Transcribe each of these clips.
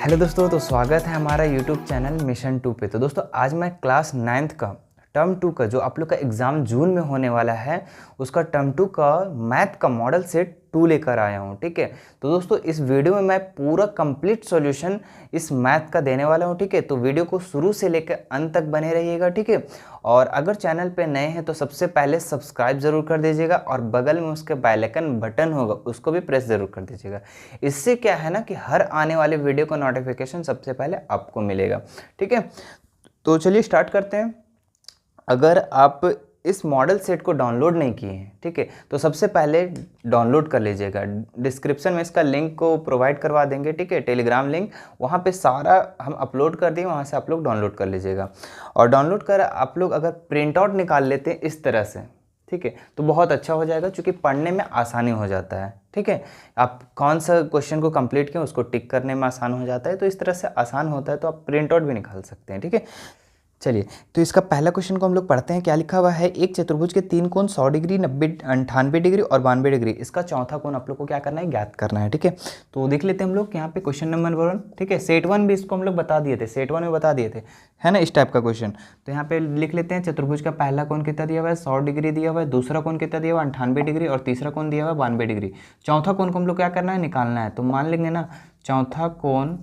Hello दोस्तों, तो स्वागत है हमारा यूट्यूब चैनल मिशन 2 पे। तो दोस्तों आज मैं क्लास 9th का टर्म 2 का जो आप लोग का एग्ज़ाम जून में होने वाला है उसका टर्म 2 का मैथ का मॉडल सेट 2 लेकर आया हूँ। ठीक है, तो दोस्तों इस वीडियो में मैं पूरा कंप्लीट सॉल्यूशन इस मैथ का देने वाला हूँ। ठीक है, तो वीडियो को शुरू से लेकर अंत तक बने रहिएगा। ठीक है, और अगर चैनल पे नए हैं तो सबसे पहले सब्सक्राइब ज़रूर कर दीजिएगा और बगल में उसके बेल आइकन बटन होगा उसको भी प्रेस ज़रूर कर दीजिएगा। इससे क्या है ना कि हर आने वाले वीडियो का नोटिफिकेशन सबसे पहले आपको मिलेगा। ठीक है, तो चलिए स्टार्ट करते हैं। अगर आप इस मॉडल सेट को डाउनलोड नहीं किए हैं, ठीक है, तो सबसे पहले डाउनलोड कर लीजिएगा। डिस्क्रिप्शन में इसका लिंक को प्रोवाइड करवा देंगे। ठीक है, टेलीग्राम लिंक, वहाँ पे सारा हम अपलोड कर दिए, वहाँ से आप लोग डाउनलोड कर लीजिएगा। और डाउनलोड कर आप लोग अगर प्रिंट आउट निकाल लेते हैं इस तरह से, ठीक है, तो बहुत अच्छा हो जाएगा, क्योंकि पढ़ने में आसानी हो जाता है। ठीक है, आप कौन सा क्वेश्चन को कंप्लीट किए उसको टिक करने में आसान हो जाता है, तो इस तरह से आसान होता है, तो आप प्रिंट आउट भी निकाल सकते हैं। ठीक है, चलिए तो इसका पहला क्वेश्चन को हम लोग पढ़ते हैं। क्या लिखा हुआ है, एक चतुर्भुज के 3 कोण 100 डिग्री, 90, 98 डिग्री और 92 डिग्री, इसका चौथा कोण आप लोग को क्या करना है, ज्ञात करना है। ठीक है, तो देख लेते हैं हम लोग यहाँ पे क्वेश्चन नंबर 1। ठीक है, सेट 1 भी इसको हम लोग बता दिए थे, सेट 1 में बता दिए थे, है ना, इस टाइप का क्वेश्चन। तो यहाँ पे लिख लेते हैं, चतुर्भुज का पहला कोण कितना दिया हुआ है, 100 डिग्री दिया हुआ है, दूसरा कोण कितना दिया हुआ है, 98 डिग्री, और तीसरा कोण दिया हुआ है 92 डिग्री। चौथा कोण को हम लोग क्या करना है, निकालना है। तो मान लेंगे ना, चौथा कोण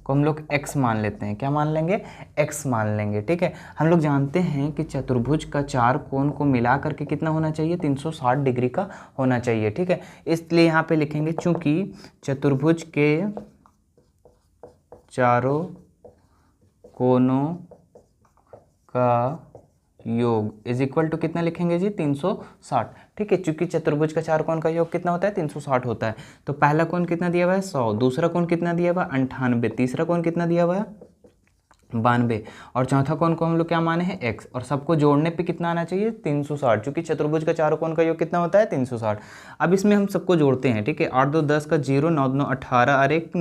को हम लोग x मान लेते हैं। क्या मान लेंगे, x मान लेंगे। ठीक है, हम लोग जानते हैं कि चतुर्भुज का 4 कोण को मिला करके कितना होना चाहिए, 360 डिग्री का होना चाहिए। ठीक है, इसलिए यहाँ पे लिखेंगे, चूंकि चतुर्भुज के चारों कोणों का योग इज इक्वल टू कितना लिखेंगे जी, 360। ठीक है, चूंकि चतुर्भुज का 4 कोण का योग कितना होता है, 360 होता है। तो पहला कोण कितना दिया हुआ है, 100, दूसरा कोण कितना दिया हुआ है, 98, तीसरा कोण कितना दिया हुआ है, 92, और चौथा कोण को हम लोग क्या माने हैं, x, और सबको जोड़ने पे कितना आना चाहिए, 360, क्योंकि चतुर्भुज का 4 कोण का योग कितना होता है, 360। अब इसमें हम सबको जोड़ते हैं। ठीक है, 8 2 10 का 0, 9 9 18 और 1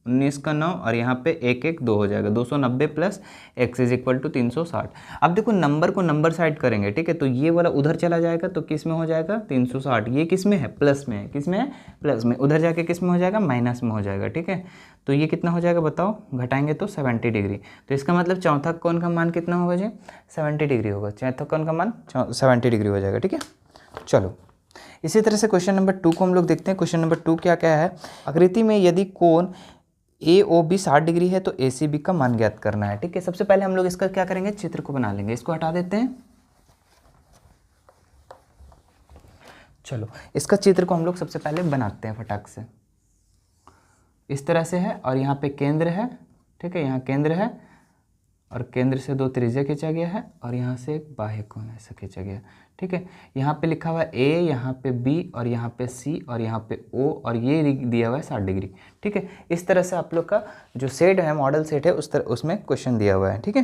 19 का 9, और यहाँ पे 1 1 2 हो जाएगा, 290 plus x is equal to 360। अब देखो नंबर को नंबर साइड करेंगे। ठीक है, तो ये वाला उधर चला जाएगा, तो किस में हो जाएगा, 360। ये किस में है, प्लस में है, किस में है, प्लस में। उधर जाके किस में हो जाएगा, माइनस में हो जाएगा। ठीक है, तो ये कितना हो जाएगा बताओ, घटाएंगे तो 70 डिग्री। तो इसका मतलब चौथा कोण का मान कितना होगा जी, 70 डिग्री होगा। चौथा कोण का मान 70 डिग्री हो जाएगा। ठीक है, चलो इसी तरह से क्वेश्चन नंबर 2 को हम लोग देखते हैं। क्वेश्चन नंबर 2 क्या क्या है, आकृति में यदि कोण AOB 60 डिग्री है तो ACB का मान ज्ञात करना है। ठीक है, सबसे पहले हम लोग इसका क्या करेंगे, चित्र को बना लेंगे। इसको हटा देते हैं। चलो इसका चित्र को हम लोग सबसे पहले बनाते हैं फटाक से। इस तरह से है, और यहाँ पे केंद्र है। ठीक है, यहाँ केंद्र है, और केंद्र से 2 त्रिज्या खींचा गया है, और यहाँ से एक बाह्य कोण ऐसा खींचा गया है। ठीक है, यहाँ पे लिखा हुआ है A, यहाँ पे B, और यहाँ पे C, और यहाँ पे O, और ये दिया हुआ है 60 डिग्री। ठीक है, इस तरह से आप लोग का जो सेट है, मॉडल सेट है, उस तरह उसमें क्वेश्चन दिया हुआ है। ठीक है,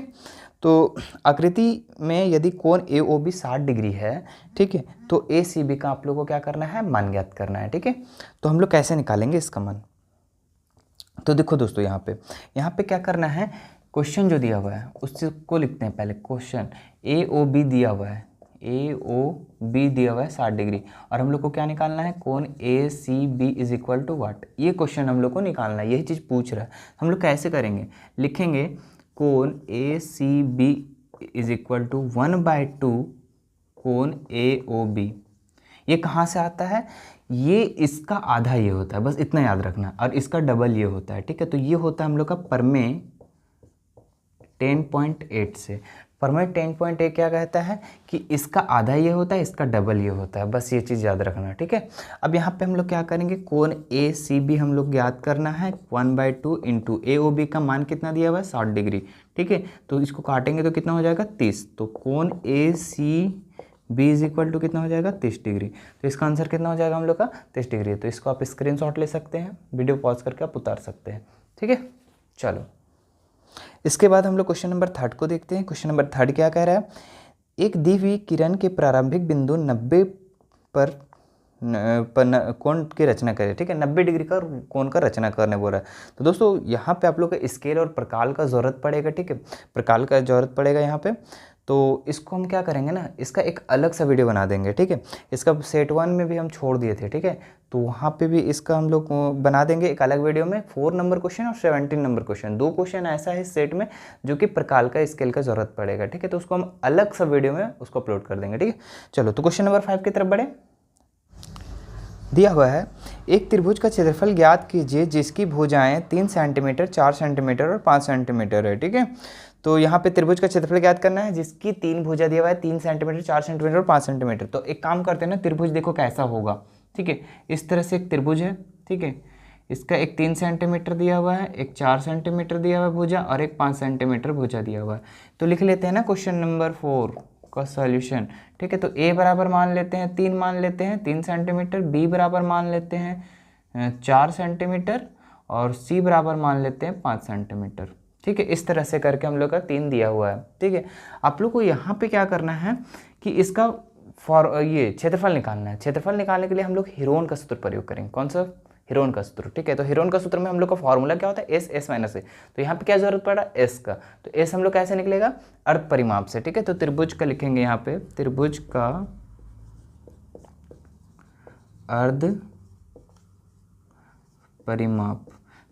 तो आकृति में यदि कोण AOB 60 डिग्री है, ठीक है, तो ACB का आप लोग को क्या करना है, मान ज्ञात करना है। ठीक है, तो हम लोग कैसे निकालेंगे इसका मान, तो देखो दोस्तों यहाँ पे क्या करना है, क्वेश्चन जो दिया हुआ है उसको लिखते हैं पहले। क्वेश्चन AOB दिया हुआ है, AOB दिया हुआ है 60 डिग्री, और हम लोग को क्या निकालना है, कोण ACB is equal to what, ये क्वेश्चन हम लोग को निकालना है, यही चीज़ पूछ रहा है। हम लोग कैसे करेंगे, लिखेंगे कोण ACB इज इक्वल टू 1/2 कोण AOB। ये कहाँ से आता है, ये इसका आधा ये होता है, बस इतना याद रखना, और इसका डबल ये होता है। ठीक है, तो ये होता है हम लोग का प्रमेय 10.8 से। प्रमेय 10.8 क्या कहता है कि इसका आधा ये होता है, इसका डबल ये होता है, बस ये चीज़ याद रखना। ठीक है, अब यहाँ पे हम लोग क्या करेंगे, कोण ACB हम लोग ज्ञात करना है, 1/2 इंटू AOB का मान कितना दिया हुआ है, 60 डिग्री। ठीक है, तो इसको काटेंगे तो कितना हो जाएगा, 30। तो कोण ACB इज इक्वल टू कितना हो जाएगा, 30 डिग्री। तो इसका आंसर कितना हो जाएगा हम लोग का, 30 डिग्री। तो इसको आप स्क्रीनशॉट ले सकते हैं, वीडियो पॉज करके आप उतार सकते हैं। ठीक है, चलो इसके बाद हम लोग क्वेश्चन नंबर 3 को देखते हैं। क्वेश्चन नंबर 3 क्या कह रहा है, एक दी हुई किरण के प्रारंभिक बिंदु 90 पर कोण की रचना करें। ठीक है, 90 डिग्री का कोण का रचना करने बोल रहा है। तो दोस्तों यहाँ पे आप लोग को स्केल और प्रकाल का ज़रूरत पड़ेगा। ठीक है, प्रकाल का ज़रूरत पड़ेगा यहाँ पे। तो इसको हम क्या करेंगे ना, इसका एक अलग सा वीडियो बना देंगे, ठीक है। इसका सेट 1 में भी हम छोड़ दिए थे, ठीक है, तो वहाँ पे भी इसका हम लोग बना देंगे एक अलग वीडियो में। 4 नंबर क्वेश्चन और 17 नंबर क्वेश्चन, 2 क्वेश्चन ऐसा है इस सेट में जो कि प्रकार का स्केल का जरूरत पड़ेगा, ठीक है। तो उसको हम अलग सा वीडियो में उसको अपलोड कर देंगे, ठीक है। चलो तो क्वेश्चन नंबर 5 की तरफ बढ़े। दिया हुआ है, एक त्रिभुज का क्षेत्रफल ज्ञात कीजिए जिसकी भुजाएं 3 सेंटीमीटर, 4 सेंटीमीटर और 5 सेंटीमीटर है, ठीक है। तो यहाँ पे त्रिभुज का क्षेत्रफल ज्ञात करना है जिसकी 3 भुजा दिया हुआ है, 3 सेंटीमीटर, 4 सेंटीमीटर और 5 सेंटीमीटर। तो एक काम करते हैं ना, त्रिभुज देखो कैसा होगा, ठीक है। इस तरह से एक त्रिभुज है, ठीक है। इसका एक 3 सेंटीमीटर दिया हुआ है, एक 4 सेंटीमीटर दिया हुआ है भुजा और एक 5 सेंटीमीटर भुजा दिया हुआ है। तो लिख लेते हैं ना क्वेश्चन नंबर 4 का सॉल्यूशन, ठीक है। तो ए बराबर मान लेते हैं 3, मान लेते हैं 3 सेंटीमीटर, बी बराबर मान लेते हैं 4 सेंटीमीटर और सी बराबर मान लेते हैं 5 सेंटीमीटर, ठीक है। इस तरह से करके हम लोग का 3 दिया हुआ है, ठीक है। आप लोग को यहाँ पे क्या करना है कि इसका ये क्षेत्रफल निकालना है। क्षेत्रफल निकालने के लिए हम लोग हीरोन का सूत्र प्रयोग करेंगे। कौन सा? हीरोन का सूत्र, ठीक है। तो हीरोन का सूत्र में हम लोग का फॉर्मूला क्या होता है? एस, एस माइनस ए। तो यहाँ पे क्या जरूरत पड़ा? एस का। तो एस हम लोग कैसे निकलेगा? अर्ध परिमाप से, ठीक है। तो त्रिभुज का लिखेंगे यहाँ पे, त्रिभुज का अर्ध परिमाप।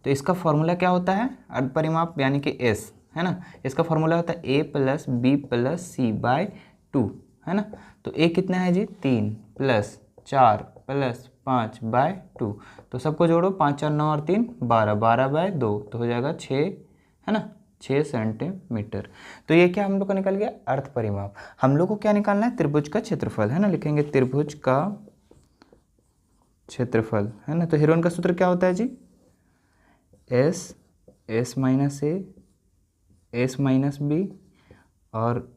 तो इसका फॉर्मूला क्या होता है? अर्ध परिमाप यानी कि एस, है ना। इसका फॉर्मूला होता है ए प्लस बी प्लस सी बाय 2, है ना। तो ए कितना है जी? 3 प्लस 4 प्लस 5 बाय 2। तो सबको जोड़ो, 5 4 9 और 3 12, 12 बाय 2 तो हो जाएगा 6, है ना, 6 सेंटीमीटर। तो ये क्या हम लोग का निकल गया? अर्ध परिमाप। हम लोग को क्या निकालना है? त्रिभुज का क्षेत्रफल, है ना। लिखेंगे त्रिभुज का क्षेत्रफल, है ना। तो हीरोन का सूत्र क्या होता है जी? S, S minus A, S minus B और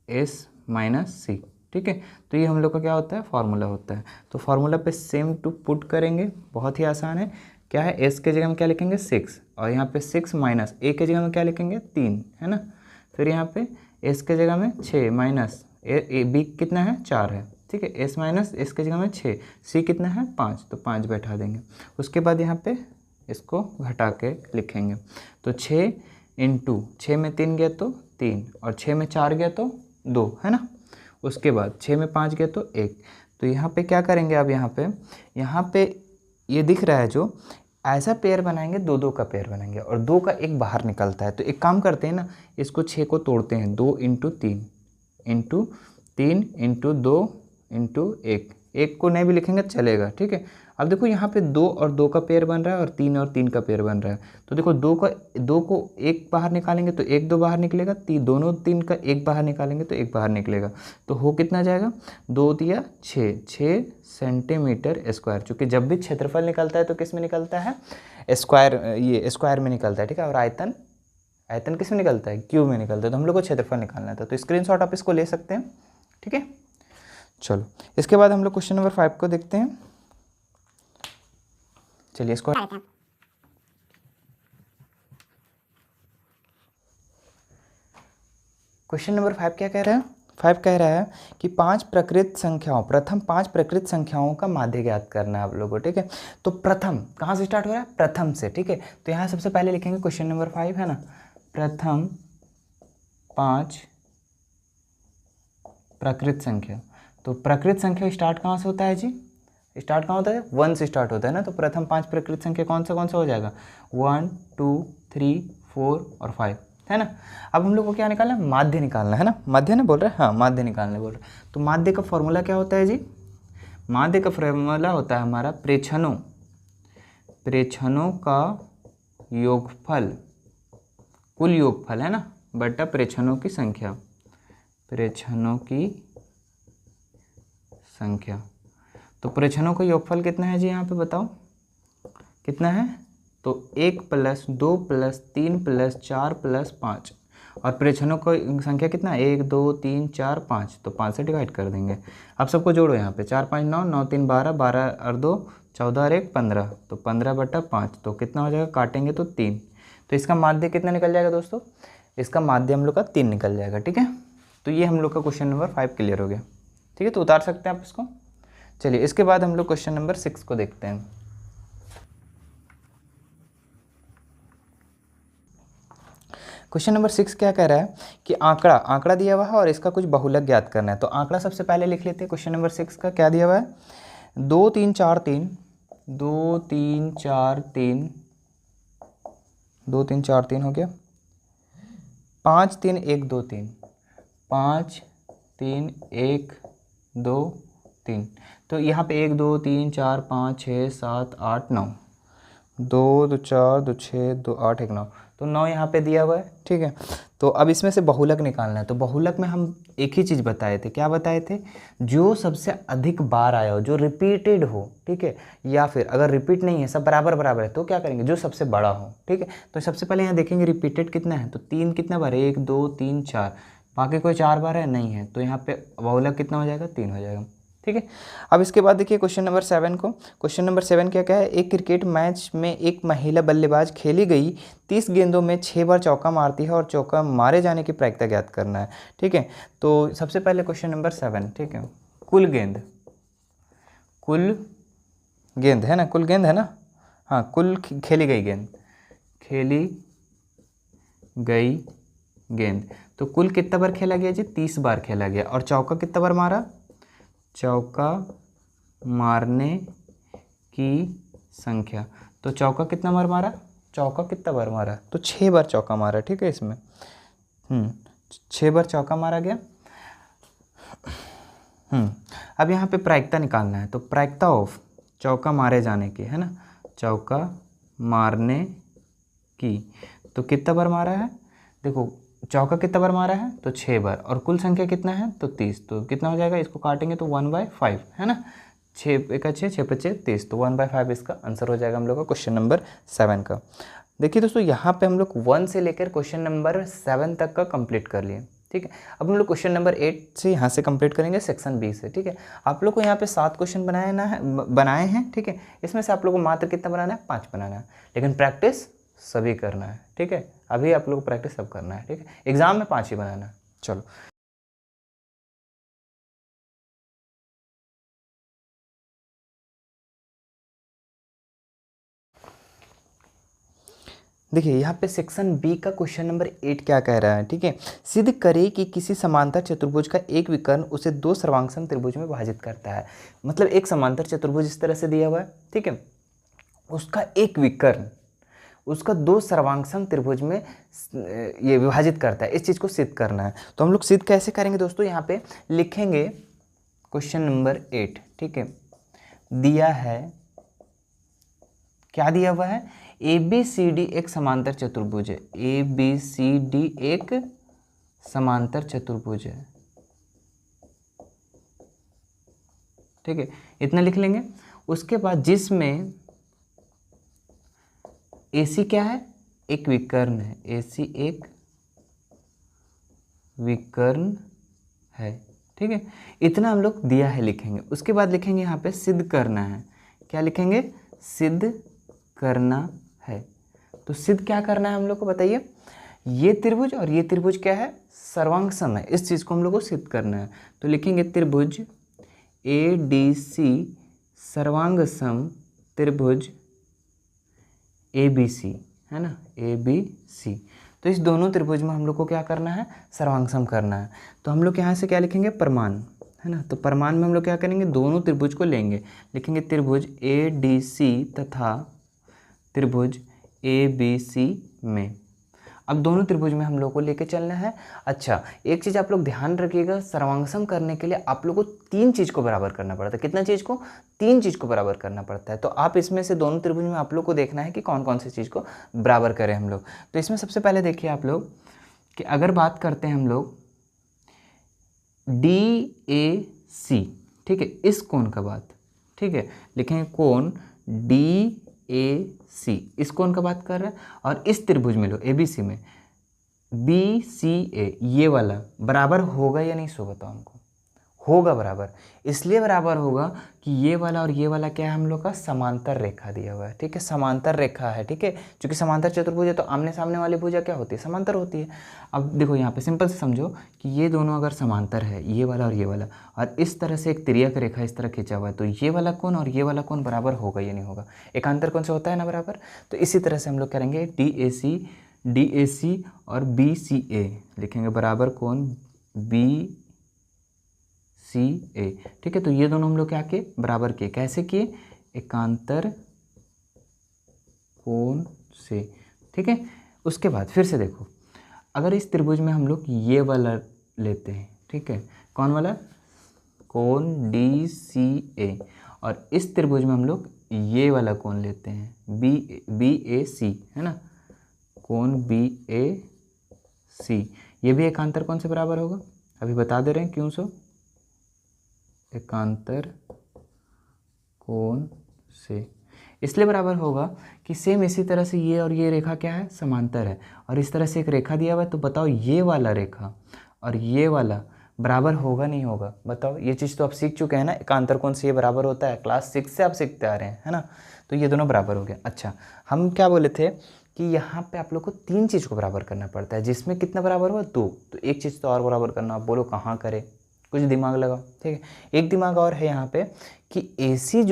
एस माइनस सी, ठीक है। तो ये हम लोग का क्या होता है? फॉर्मूला होता है। तो फॉर्मूला पे सेम टू पुट करेंगे, बहुत ही आसान है। क्या है? एस के जगह में क्या लिखेंगे? 6, और यहाँ पे 6 माइनस ए के जगह में क्या लिखेंगे? 3, है ना। फिर यहाँ पे एस के जगह में 6 माइनस ए बी कितना है? 4 है, ठीक है। एस माइनस एस के जगह में 6, सी कितना है? 5, तो 5 बैठा देंगे। उसके बाद यहाँ पे इसको घटा के लिखेंगे। तो 6 इंटू 6 में 3 गया तो 3, और 6 में 4 गया तो 2, है ना। उसके बाद 6 में 5 गया तो 1। तो यहाँ पे क्या करेंगे? अब यहाँ पे ये दिख रहा है जो, ऐसा पेयर बनाएंगे, 2 2 का पेयर बनाएंगे और 2 का एक बाहर निकलता है। तो एक काम करते हैं ना, इसको 6 को तोड़ते हैं, 2 इंटू 3 इंटू 3 इंटू 2 इंटू 1, 1 को नहीं भी लिखेंगे चलेगा, ठीक है। अब देखो यहाँ पे 2 और 2 का पेयर बन रहा है और 3 का पेयर बन रहा है। तो देखो 2 को 1 बाहर निकालेंगे तो 1 2 बाहर निकलेगा, दोनों 3 का 1 बाहर निकालेंगे तो 1 बाहर निकलेगा। तो हो कितना जाएगा? 2 दिया 6 सेंटीमीटर स्क्वायर। चूँकि जब भी क्षेत्रफल निकलता है तो किस में निकलता है? स्क्वायर, ये स्क्वायर में निकलता है, ठीक है। और आयतन किस में निकलता है? क्यूब में निकलता है। तो हम लोग को क्षेत्रफल निकालना था, तो स्क्रीनशॉट आप इसको ले सकते हैं, ठीक है। चलो इसके बाद हम लोग क्वेश्चन नंबर 5 को देखते हैं। चलिए इसको क्वेश्चन नंबर 5 क्या कह रहा है? 5 कह रहा है कि प्रथम 5 प्रकृत संख्याओं का माध्य ज्ञात करना है आप लोगों को, ठीक है। तो प्रथम कहाँ से स्टार्ट हो रहा है? प्रथम से, ठीक है। तो यहाँ सबसे पहले लिखेंगे क्वेश्चन नंबर 5, है ना। प्रथम 5 प्रकृत संख्या। तो प्रकृत संख्या स्टार्ट कहाँ से होता है जी? स्टार्ट कहाँ होता है? 1 से स्टार्ट होता है ना। तो प्रथम 5 प्रकृत संख्या कौन सा हो जाएगा? 1 2 3 4 और 5, है ना। अब हम लोग को क्या निकालना है? माध्य निकालना है ना। माध्य ना बोल रहे हैं? हाँ, माध्य निकालने बोल रहे हैं। तो माध्य का फॉर्मूला क्या होता है जी? माध्य का फॉर्मूला होता है हमारा प्रेक्षणों का योगफल, कुल योगफल, है ना, बटा प्रेक्षणों की संख्या, प्रेक्षणों की संख्या। तो प्रेक्षणों का योगफल कितना है जी? यहाँ पे बताओ कितना है? तो 1 प्लस 2 प्लस 3 प्लस 4 प्लस 5, और प्रेक्षणों का संख्या कितना है? 1 2 3 4 5, तो 5 से डिवाइड कर देंगे। अब सबको जोड़ो यहाँ पे, 4 5 9, 9 3 12, 12 और 2 14 और 1 15, तो 15 बटा 5, तो कितना हो जाएगा? काटेंगे तो 3। तो इसका माध्य कितना निकल जाएगा दोस्तों? इसका माध्य हम लोग का 3 निकल जाएगा, ठीक है। तो ये हम लोग का क्वेश्चन नंबर 5 क्लियर हो गया, ठीक है। तो उतार सकते हैं आप इसको। चलिए इसके बाद हम लोग क्वेश्चन नंबर 6 को देखते हैं। क्वेश्चन नंबर 6 क्या कह रहा है कि आंकड़ा दिया हुआ है और इसका कुछ बहुलक ज्ञात करना है। तो आंकड़ा सबसे पहले लिख लेते हैं। क्वेश्चन नंबर 6 का क्या दिया हुआ है, 2 3 4 3, 2 3 4 3, 2 3 4 3 हो गया, 5 3 1 2 3, 5 3 1 2 3। तो यहाँ पे 1 2 3 4 5 6 7 8 9, 2 2 4 2 6 2 8 1 9, तो 9 यहाँ पे दिया हुआ है। ठीक है, तो अब इसमें से बहुलक निकालना है। तो बहुलक में हम एक ही चीज़ बताए थे, क्या बताए थे, जो सबसे अधिक बार आया हो, जो रिपीटेड हो। ठीक है, या फिर अगर रिपीट नहीं है, सब बराबर बराबर है, तो क्या करेंगे, जो सबसे बड़ा हो। ठीक है, तो सबसे पहले यहाँ देखेंगे रिपीटेड कितना है, तो 3 कितना बार है, 1 2 3 4, बाकी कोई 4 बार है नहीं है, तो यहाँ पे बहुलक कितना हो जाएगा, 3 हो जाएगा। ठीक है, अब इसके बाद देखिए क्वेश्चन नंबर 7 को। क्वेश्चन नंबर 7 क्या है, एक क्रिकेट मैच में एक महिला बल्लेबाज खेली गई 30 गेंदों में 6 बार चौका मारती है और चौका मारे जाने की प्रायिकता ज्ञात करना है। ठीक है, तो सबसे पहले क्वेश्चन नंबर 7, ठीक है, कुल गेंद है ना, कुल गेंद है ना, हाँ, कुल खेली गई गेंद, तो कुल कितना बार खेला गया जी, 30 बार खेला गया। और चौका कितना बार मारा, चौका मारने की संख्या, तो चौका कितना बार मारा, तो 6 बार चौका मारा। ठीक है, इसमें 6 बार चौका मारा गया। अब यहाँ पे प्रायिकता निकालना है, तो प्रायिकता ऑफ चौका मारे जाने की, है ना, चौका मारने की, तो कितना बार मारा है, देखो चौका कितना बार मारा है, तो 6 बार, और कुल संख्या कितना है, तो 30, तो कितना हो जाएगा, इसको काटेंगे तो 1/5, है ना, 6 1 6 6 5 30, तो 1/5 इसका आंसर हो जाएगा हम लोग का क्वेश्चन नंबर 7 का। देखिए दोस्तों, यहाँ पे हम लोग 1 से लेकर क्वेश्चन नंबर 7 तक का कंप्लीट कर लिए। ठीक है, अब हम लोग क्वेश्चन नंबर 8 से यहाँ से कंप्लीट करेंगे सेक्शन बी से। ठीक है, आप लोग को यहाँ पे 7 क्वेश्चन बनाए हैं। ठीक है, इसमें से आप लोग को मात्र कितना बनाना है, 5 बनाना है, लेकिन प्रैक्टिस सभी करना है। ठीक है, अभी आप लोग को प्रैक्टिस सब करना है। ठीक है, एग्जाम में 5 ही बनाना है। चलो, देखिए यहाँ पे सेक्शन बी का क्वेश्चन नंबर 8 क्या कह रहा है। ठीक है, सिद्ध करे कि किसी समांतर चतुर्भुज का एक विकर्ण उसे 2 सर्वांगसम त्रिभुज में विभाजित करता है। मतलब एक समांतर चतुर्भुज इस तरह से दिया हुआ है। ठीक है, उसका एक विकर्ण उसका 2 सर्वांगसम त्रिभुज में ये विभाजित करता है। इस चीज़ को सिद्ध करना है। तो हम लोग सिद्ध कैसे करेंगे दोस्तों, यहाँ पे लिखेंगे क्वेश्चन नंबर 8। ठीक है, दिया है, क्या दिया हुआ है, ABCD एक समांतर चतुर्भुज है, ABCD एक समांतर चतुर्भुज है। ठीक है, इतना लिख लेंगे। उसके बाद जिसमें AC क्या है, एक विकर्ण है, AC एक विकर्ण है। ठीक है, इतना हम लोग दिया है लिखेंगे। उसके बाद लिखेंगे यहाँ पे सिद्ध करना है। क्या लिखेंगे, सिद्ध करना है। तो सिद्ध क्या करना है हम लोग को बताइए, ये त्रिभुज और ये त्रिभुज क्या है, सर्वांगसम है। इस चीज़ को हम लोग को सिद्ध करना है। तो लिखेंगे त्रिभुज ADC सर्वांगसम त्रिभुज ABC, है ना, ABC। तो इस दोनों त्रिभुज में हम लोग को क्या करना है, सर्वांगसम करना है। तो हम लोग यहाँ से क्या लिखेंगे, प्रमाण, है ना। तो प्रमाण में हम लोग क्या करेंगे, दोनों त्रिभुज को लेंगे, लिखेंगे त्रिभुज ADC तथा त्रिभुज ABC में। अब दोनों त्रिभुज में हम लोग को लेके चलना है। अच्छा, एक चीज़ आप लोग ध्यान रखिएगा, सर्वांगसम करने के लिए आप लोग को 3 चीज़ को बराबर करना पड़ता है। कितना चीज़ को, 3 चीज़ को बराबर करना पड़ता है। तो आप इसमें से दोनों त्रिभुज में आप लोग को देखना है कि कौन कौन सी चीज़ को बराबर करें हम लोग। तो इसमें सबसे पहले देखिए आप लोग कि अगर बात करते हैं हम लोग DAC, ठीक है, इस कोण का बात, ठीक है, लिखेंगे कोण DAC, इस कोण का बात कर रहा है। और इस त्रिभुज में लो ABC में BCA, ये वाला बराबर होगा या नहीं, सो बताओ हमको। होगा बराबर, इसलिए बराबर होगा कि ये वाला और ये वाला क्या है, हम लोग का समांतर रेखा दिया हुआ है। ठीक है, समांतर रेखा है। ठीक है, क्योंकि समांतर चतुर्भुज है तो आमने सामने वाली भुजा क्या होती है, समांतर होती है। अब देखो यहाँ पे सिंपल से समझो कि ये दोनों अगर समांतर है, ये वाला और ये वाला, और इस तरह से एक तिर्यक रेखा इस तरह खींचा हुआ है, तो ये वाला कोण और ये वाला कोण बराबर होगा या नहीं होगा, एकांतर कोण से होता है ना बराबर। तो इसी तरह से हम लोग करेंगे DAC DAC और BCA लिखेंगे बराबर कोण BCA। ठीक है, तो ये दोनों हम लोग क्या किए, बराबर किए। कैसे किए, एकांतर कोण से। ठीक है, उसके बाद फिर से देखो, अगर इस त्रिभुज में हम लोग ये वाला लेते हैं, ठीक है, कौन वाला, कोण DCA, और इस त्रिभुज में हम लोग ये वाला कोण लेते हैं BAC, है ना, कोण BAC, ये भी एकांतर कोण से बराबर होगा। अभी बता दे रहे हैं क्यों सो, एकांतर कोण से इसलिए बराबर होगा कि सेम इसी तरह से ये और ये रेखा क्या है, समांतर है, और इस तरह से एक रेखा दिया हुआ है। तो बताओ ये वाला रेखा और ये वाला बराबर होगा नहीं होगा, बताओ। ये चीज़ तो आप सीख चुके हैं ना, एकांतर कोण से ये बराबर होता है, क्लास 6 से आप सीखते आ रहे हैं, है ना। तो ये दोनों बराबर हो गया। अच्छा, हम क्या बोले थे कि यहाँ पे आप लोग को 3 चीज़ को बराबर करना पड़ता है, जिसमें कितना बराबर हुआ, 2। तो एक चीज़ तो और बराबर करना, आप बोलो कहाँ करें, कुछ दिमाग लगाओ। ठीक है, एक दिमाग और है यहाँ पे कि AC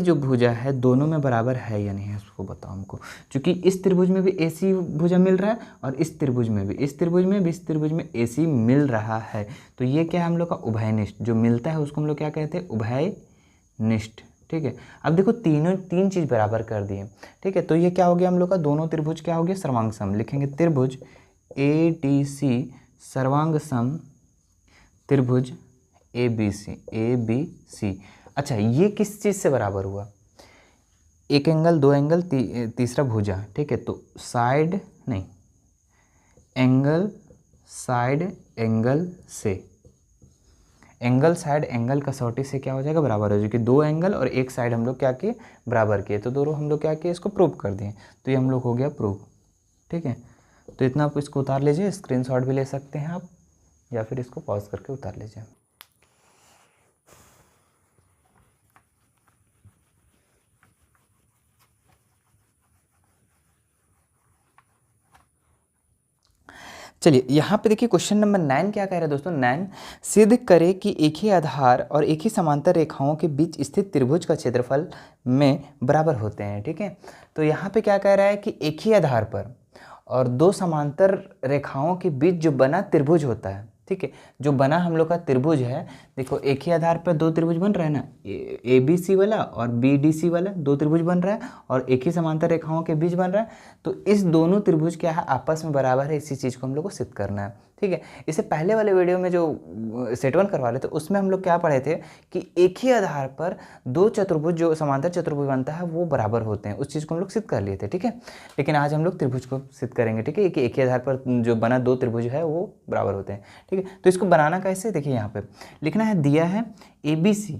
जो भुजा है दोनों में बराबर है या नहीं है, उसको बताओ हमको। क्योंकि इस त्रिभुज में भी AC भुजा मिल रहा है और इस त्रिभुज में भी AC मिल रहा है। तो ये क्या है, हम लोग का उभयनिष्ठ जो मिलता है उसको हम लोग क्या कहते हैं, उभयनिष्ठ। ठीक है, अब देखो तीन चीज़ बराबर कर दिए। ठीक है, तो ये क्या हो गया हम लोग का, दोनों त्रिभुज क्या हो गया, सर्वांग सम। लिखेंगे त्रिभुज ADC सर्वांग सम त्रिभुज ABC। अच्छा, ये किस चीज़ से बराबर हुआ, एक एंगल, दो एंगल, तीसरा भुजा। ठीक है, तो साइड नहीं, एंगल साइड एंगल से, एंगल साइड एंगल कसौटी से क्या हो जाएगा, बराबर हो जाएगा। कि 2 एंगल और एक साइड हम लोग क्या किए, बराबर किए। तो दोनों हम लोग क्या किए, इसको प्रूव कर दिए। तो ये हम लोग हो गया प्रूव। ठीक है, तो इतना आप इसको उतार लीजिए, स्क्रीनशॉट भी ले सकते हैं आप, या फिर इसको पॉज करके उतार लीजिए। चलिए यहाँ पे देखिए क्वेश्चन नंबर 9 क्या कह रहा है दोस्तों, 9 सिद्ध करे कि एक ही आधार और एक ही समांतर रेखाओं के बीच स्थित त्रिभुज का क्षेत्रफल में बराबर होते हैं। ठीक है, तो यहाँ पे क्या कह रहा है कि एक ही आधार पर और 2 समांतर रेखाओं के बीच जो बना त्रिभुज होता है। ठीक है, जो बना हम लोग का त्रिभुज है, देखो एक ही आधार पर 2 त्रिभुज बन रहा है ना, ABC वाला और BDC वाला 2 त्रिभुज बन रहा है और एक ही समांतर रेखाओं के बीच बन रहा है। तो इस दोनों त्रिभुज क्या है, आपस में बराबर है, इसी चीज़ को हम लोग को सिद्ध करना है। ठीक है, इससे पहले वाले वीडियो में जो सेट 1 करवा रहे थे उसमें हम लोग क्या पढ़े थे कि एक ही आधार पर 2 चतुर्भुज जो समांतर चतुर्भुज बनता है वो बराबर होते हैं, उस चीज़ को हम लोग सिद्ध कर लिए थे। ठीक है, लेकिन आज हम लोग त्रिभुज को सिद्ध करेंगे। ठीक है, कि एक ही आधार पर जो बना 2 त्रिभुज है वो बराबर होते हैं। ठीक है, तो इसको बनाना कैसे, देखिए यहाँ पे लिखना है, दिया है ABC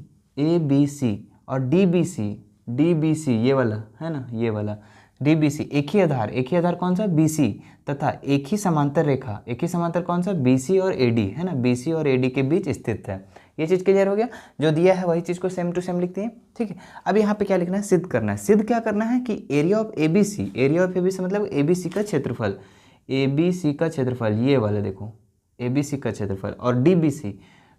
और DBC ये वाला है ना, ये वाला DBC एक ही आधार कौन सा, BC, तथा एक ही समांतर रेखा, एक ही समांतर कौन सा, BC और AD है ना, BC और AD के बीच स्थित है। ये चीज़ क्लियर हो गया, जो दिया है वही चीज़ को सेम टू सेम लिखते हैं। ठीक है, अब यहाँ पे क्या लिखना है, सिद्ध करना है। सिद्ध क्या करना है कि एरिया ऑफ ABC मतलब ABC का क्षेत्रफल, ABC का क्षेत्रफल ये वाला देखो, ABC का क्षेत्रफल, और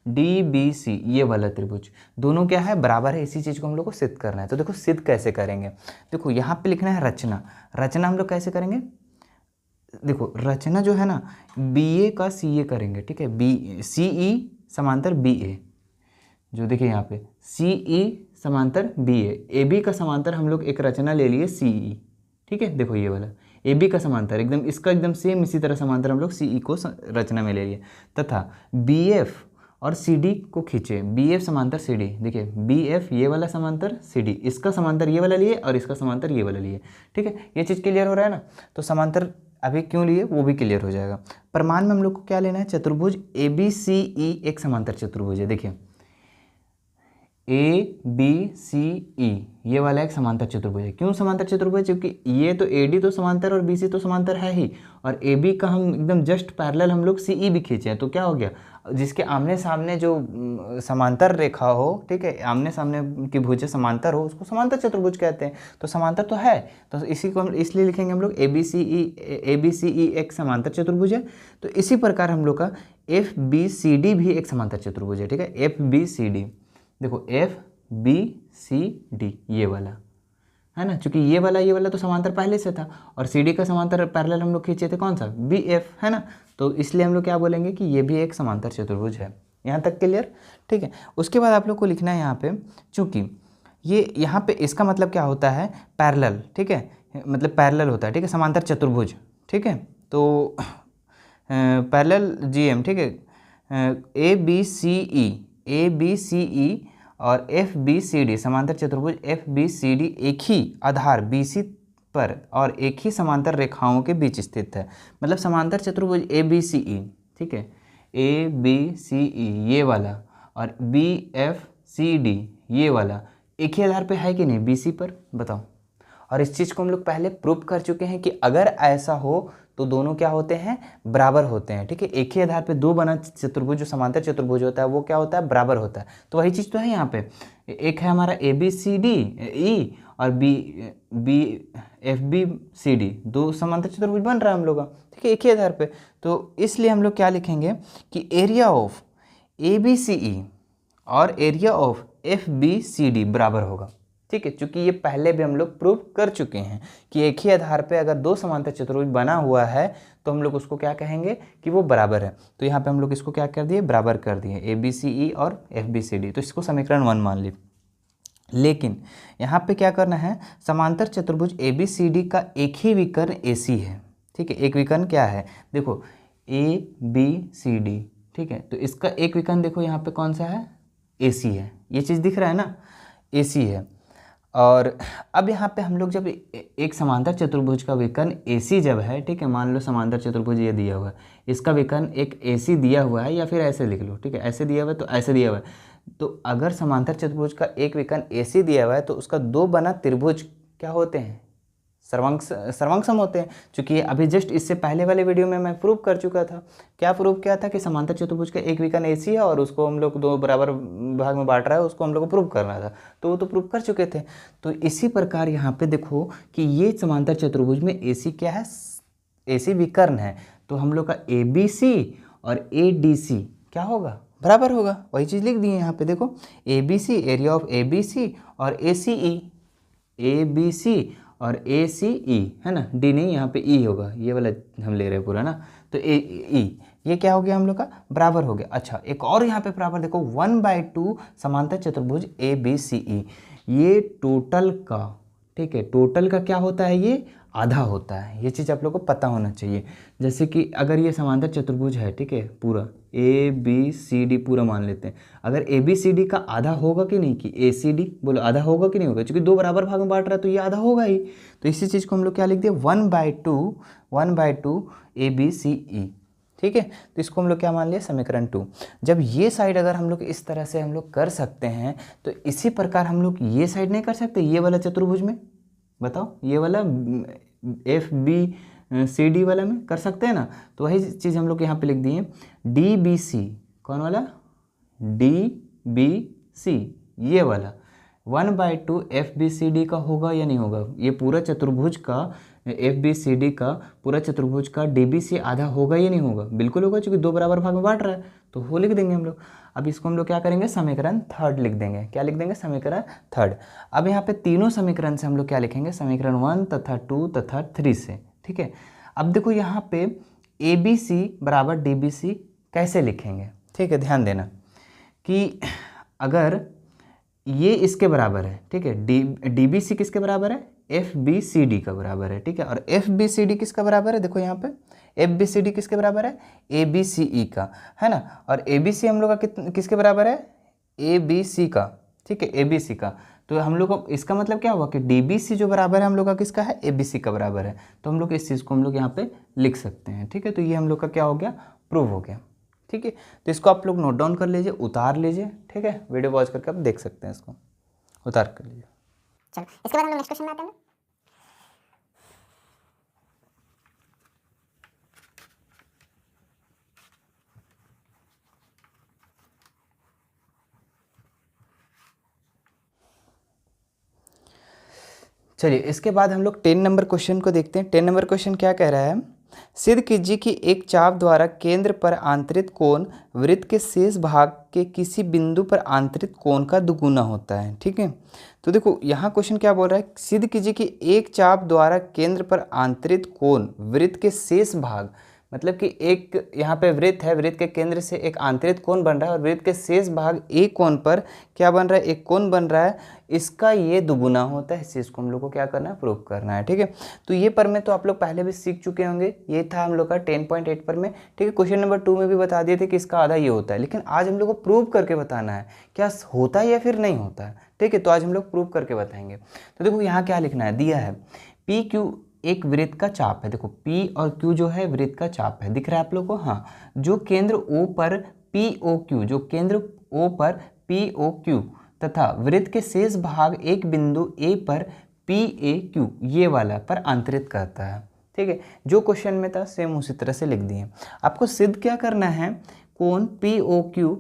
DBC ये वाला त्रिभुज दोनों क्या है, बराबर है। इसी चीज़ को हम लोग को सिद्ध करना है। तो देखो सिद्ध कैसे करेंगे, देखो यहाँ पे लिखना है रचना हम लोग कैसे करेंगे, देखो रचना जो है ना, BA का CA करेंगे। ठीक है, CE समांतर BA, जो देखिए यहाँ पे CE समांतर BA, AB का समांतर हम लोग एक रचना ले लिए CE। ठीक है, देखो ये वाला AB का समांतर एकदम इसका एकदम सेम इसी तरह समांतर हम लोग CE को रचना में ले लिए, तथा BF और CD को खींचे, BF समांतर CD। देखिए BF ये वाला समांतर, CD इसका समांतर ये वाला लिए और इसका समांतर ये वाला लिए। ठीक है, ये चीज़ क्लियर हो रहा है ना। तो समांतर अभी क्यों लिए वो भी क्लियर हो जाएगा। प्रमाण में हम लोग को क्या लेना है, चतुर्भुज ABCE एक समांतर चतुर्भुज है। देखिए ABCE ये वाला एक समांतर चतुर्भुज है। क्यों समांतर चतुर्भुज, क्योंकि ये तो AD तो समांतर और BC तो समांतर है ही, और AB का हम एकदम जस्ट पैरेलल हम लोग CE भी खींचे हैं। तो क्या हो गया, जिसके आमने सामने जो समांतर रेखा हो, ठीक है, आमने सामने की भुजा समांतर हो, उसको समांतर चतुर्भुज कहते हैं। तो समांतर तो है, तो इसी को हम इसलिए लिखेंगे हम लोग ABCE एक समांतर चतुर्भुज है। तो इसी प्रकार हम लोग का FBCD भी एक समांतर चतुर्भुज है। ठीक है, FBCD देखो FBCD ये वाला, है ना, क्योंकि ये वाला तो समांतर पहले से था, और सी डी का समांतर पैरेलल हम लोग खींचे थे कौन सा, बी एफ, है ना। तो इसलिए हम लोग क्या बोलेंगे कि ये भी एक समांतर चतुर्भुज है। यहाँ तक क्लियर, ठीक है। उसके बाद आप लोग को लिखना है यहाँ पे, चूँकि ये यहाँ पे इसका मतलब क्या होता है, पैरेलल, ठीक है, मतलब पैरेलल होता है, ठीक है, समांतर चतुर्भुज, ठीक है। तो पैरेलल जी एम, ठीक है, ए बी सी ई और एफ बी सी डी, समांतर चतुर्भुज एफ बी सी डी एक ही आधार बी सी पर और एक ही समांतर रेखाओं के बीच स्थित है। मतलब समांतर चतुर्भुज ए बी सी ई, ठीक है, ए बी सी ई ये वाला और बी एफ सी डी ये वाला एक ही आधार पे है कि नहीं, बी सी पर, बताओ। और इस चीज़ को हम लोग पहले प्रूव कर चुके हैं कि अगर ऐसा हो तो दोनों क्या होते हैं, बराबर होते हैं, ठीक है। एक ही आधार पे दो बना चतुर्भुज जो समांतर चतुर्भुज होता है वो क्या होता है, बराबर होता है। तो वही चीज़ तो है यहाँ पे, एक है हमारा ए बी सी डी ई और B F B C D, दो समांतर चतुर्भुज बन रहा है हम लोग का, ठीक है, एक ही आधार पे। तो इसलिए हम लोग क्या लिखेंगे कि area of A B C E और area of F B C D बराबर होगा, ठीक है। चूंकि ये पहले भी हम लोग प्रूव कर चुके हैं कि एक ही आधार पे अगर दो समांतर चतुर्भुज बना हुआ है तो हम लोग उसको क्या कहेंगे कि वो बराबर है। तो यहाँ पे हम लोग इसको क्या कर दिए, बराबर कर दिए, ए बी सी ई और एफ बी सी डी। तो इसको समीकरण 1 मान ली। लेकिन यहाँ पे क्या करना है, समांतर चतुर्भुज ए बी सी डी का एक ही विकर्ण ए सी है, ठीक है। एक विकर्ण क्या है, देखो ए बी सी डी, ठीक है। तो इसका एक विकर्ण देखो यहाँ पे कौन सा है, ए सी है, ये चीज़ दिख रहा है ना, ए सी है। और अब यहाँ पे हम लोग जब एक समांतर चतुर्भुज का विकर्ण AC जब है, ठीक है, मान लो समांतर चतुर्भुज ये दिया हुआ है, इसका विकर्ण एक AC दिया हुआ है, या फिर ऐसे लिख लो, ठीक है, ऐसे दिया हुआ है तो ऐसे दिया हुआ है। तो अगर समांतर चतुर्भुज का एक विकर्ण AC दिया हुआ है तो उसका दो बना त्रिभुज क्या होते हैं, सर्वांगसम होते हैं। क्योंकि अभी जस्ट इससे पहले वाले वीडियो में मैं प्रूव कर चुका था, क्या प्रूव किया था कि समांतर चतुर्भुज का एक विकर्ण AC है और उसको हम लोग दो बराबर भाग में बांट रहा है, उसको हम लोग को प्रूव करना था, तो वो तो प्रूव कर चुके थे। तो इसी प्रकार यहाँ पे देखो कि ये समांतर चतुर्भुज में AC क्या है, AC विकर्ण है, तो हम लोग का ABC और ADC क्या होगा, बराबर होगा। वही चीज़ लिख दी है यहाँ पे, देखो ABC एरिया ऑफ ABC और ACE, ABC और ACE, है ना, D नहीं, यहाँ पे E होगा, ये वाला हम ले रहे हैं पूरा ना, तो AE ये क्या हो गया हम लोग का, बराबर हो गया। अच्छा, एक और यहाँ पे बराबर देखो 1/2 समांतर चतुर्भुज ABCE, ये टोटल का, ठीक है, टोटल का क्या होता है, ये आधा होता है। ये चीज़ आप लोग को पता होना चाहिए। जैसे कि अगर ये समांतर चतुर्भुज है, ठीक है, पूरा ABCD पूरा मान लेते हैं, अगर ABCD का आधा होगा कि नहीं, कि ACD बोलो आधा होगा कि नहीं होगा, क्योंकि दो बराबर भाग में बांट रहा है तो ये आधा होगा ही। तो इसी चीज़ को हम लोग क्या लिख दिए, 1/2 ABCE, ठीक है। तो इसको हम लोग क्या मान लिया, समीकरण 2। जब ये साइड अगर हम लोग इस तरह से हम लोग कर सकते हैं तो इसी प्रकार हम लोग ये साइड नहीं कर सकते, ये वाला चतुर्भुज में, बताओ, ये वाला FBCD वाला में कर सकते हैं ना। तो वही चीज़ हम लोग यहाँ पे लिख दिए, DBC, कौन वाला, DBC ये वाला 1/2 FBCD का होगा या नहीं होगा, ये पूरा चतुर्भुज का FBCD का पूरा चतुर्भुज का DBC आधा होगा या नहीं होगा, बिल्कुल होगा, क्योंकि दो बराबर भाग में बांट रहा है, तो वो लिख देंगे हम लोग। अब इसको हम लोग क्या करेंगे, समीकरण 3 लिख देंगे, क्या लिख देंगे, समीकरण 3। अब यहाँ पे तीनों समीकरण से हम लोग क्या लिखेंगे, समीकरण 1 तथा 2 तथा 3 से, ठीक है। अब देखो यहाँ पे ABC बराबर DBC कैसे लिखेंगे, ठीक है, ध्यान देना कि अगर ये इसके बराबर है, ठीक है, DBC किसके बराबर है, FBCD का बराबर है, ठीक है, और FBCD किसका बराबर है, देखो यहाँ पे FBCD किसके बराबर है, ABCE का, है ना, और ABC हम लोग का किसके बराबर है, ABC का, ठीक है, ABC का। तो हम लोग को इसका मतलब क्या हुआ कि DBC जो बराबर है हम लोग का किसका है, ABC का बराबर है। तो हम लोग इस चीज़ को हम लोग यहाँ पे लिख सकते हैं, ठीक है। तो ये हम लोग का क्या हो गया, प्रूव हो गया, ठीक है। तो इसको आप लोग नोट डाउन कर लीजिए, उतार लीजिए, ठीक है, वीडियो पॉज करके आप देख सकते हैं, इसको उतार कर लीजिए। चलो इसके बाद हम लोग नेक्स्ट क्वेश्चन में आते हैं। चलिए इसके बाद हम लोग 10 नंबर क्वेश्चन को देखते हैं। 10 नंबर क्वेश्चन क्या कह रहा है, सिद्ध कीजिए कि एक चाप द्वारा केंद्र पर आंतरिक कोण वृत्त के शेष भाग के किसी बिंदु पर आंतरिक कोण का दुगुना होता है। ठीक है, तो देखो यहाँ क्वेश्चन क्या बोल रहा है, सिद्ध कीजिए कि एक चाप द्वारा केंद्र पर आंतरिक कोण वृत्त के शेष भाग, मतलब कि एक यहाँ पे वृत्त है, वृत्त के केंद्र से एक आंतरिक कोण बन रहा है और वृत्त के शेष भाग एक कोण पर क्या बन रहा है, एक कोण बन रहा है, इसका ये दुगुना होता है। इस चीज़ को हम लोग को क्या करना है, प्रूव करना है। ठीक है, तो ये पर में तो आप लोग पहले भी सीख चुके होंगे, ये था हम लोग का 10.8 पर में। ठीक है, क्वेश्चन नंबर 2 में भी बता दिए थे कि इसका आधा ये होता है, लेकिन आज हम लोग को प्रूव करके बताना है क्या होता है या फिर नहीं होता है। ठीक है, तो आज हम लोग प्रूव करके बताएंगे। तो देखो यहाँ क्या लिखना है, दिया है पी क्यू एक वृत्त का चाप है। देखो P और Q जो है वृत्त का चाप है, दिख रहा है आप लोग को, हाँ, जो केंद्र O पर POQ, जो केंद्र O पर POQ तथा वृत्त के शेष भाग एक बिंदु A पर PAQ ये वाला पर अंतरित करता है। ठीक है, जो क्वेश्चन में था सेम उसी तरह से लिख दिए। आपको सिद्ध क्या करना है, कोण POQ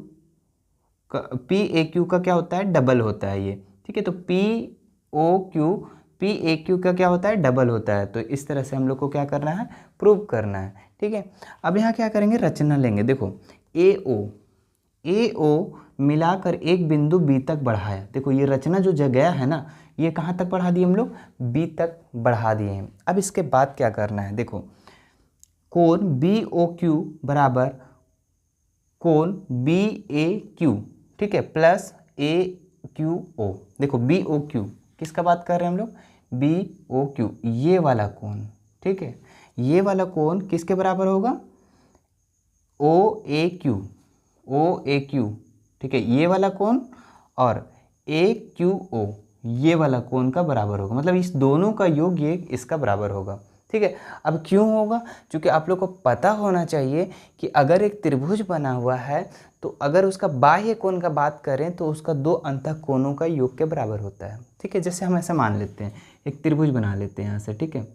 PAQ का क्या होता है, डबल होता है ये। ठीक है, तो POQ PAQ का क्या होता है, डबल होता है। तो इस तरह से हम लोग को क्या करना है, प्रूव करना है। ठीक है, अब यहाँ क्या करेंगे, रचना लेंगे। देखो AO मिलाकर एक बिंदु B तक बढ़ाया। देखो ये रचना जो जगह है ना, ये कहाँ तक बढ़ा दिए हम लोग, B तक बढ़ा दिए हैं। अब इसके बाद क्या करना है, देखो कोण BOQ बराबर कोण BAQ, ठीक है, प्लस AQO। देखो BOQ किसका बात कर रहे हैं हम लोग, BOQ ये वाला कोण। ठीक है, ये वाला कोण किसके बराबर होगा, OAQ। ठीक है, ये वाला कोण और AQO ये वाला कोण का बराबर होगा, मतलब इस दोनों का योग ये इसका बराबर होगा। ठीक है, अब क्यों होगा, क्योंकि आप लोग को पता होना चाहिए कि अगर एक त्रिभुज बना हुआ है तो अगर उसका बाह्य कोण का बात करें तो उसका दो अंतः कोणों का योग के बराबर होता है। ठीक है, जैसे हम ऐसा मान लेते हैं, एक त्रिभुज बना लेते हैं यहाँ से। ठीक है,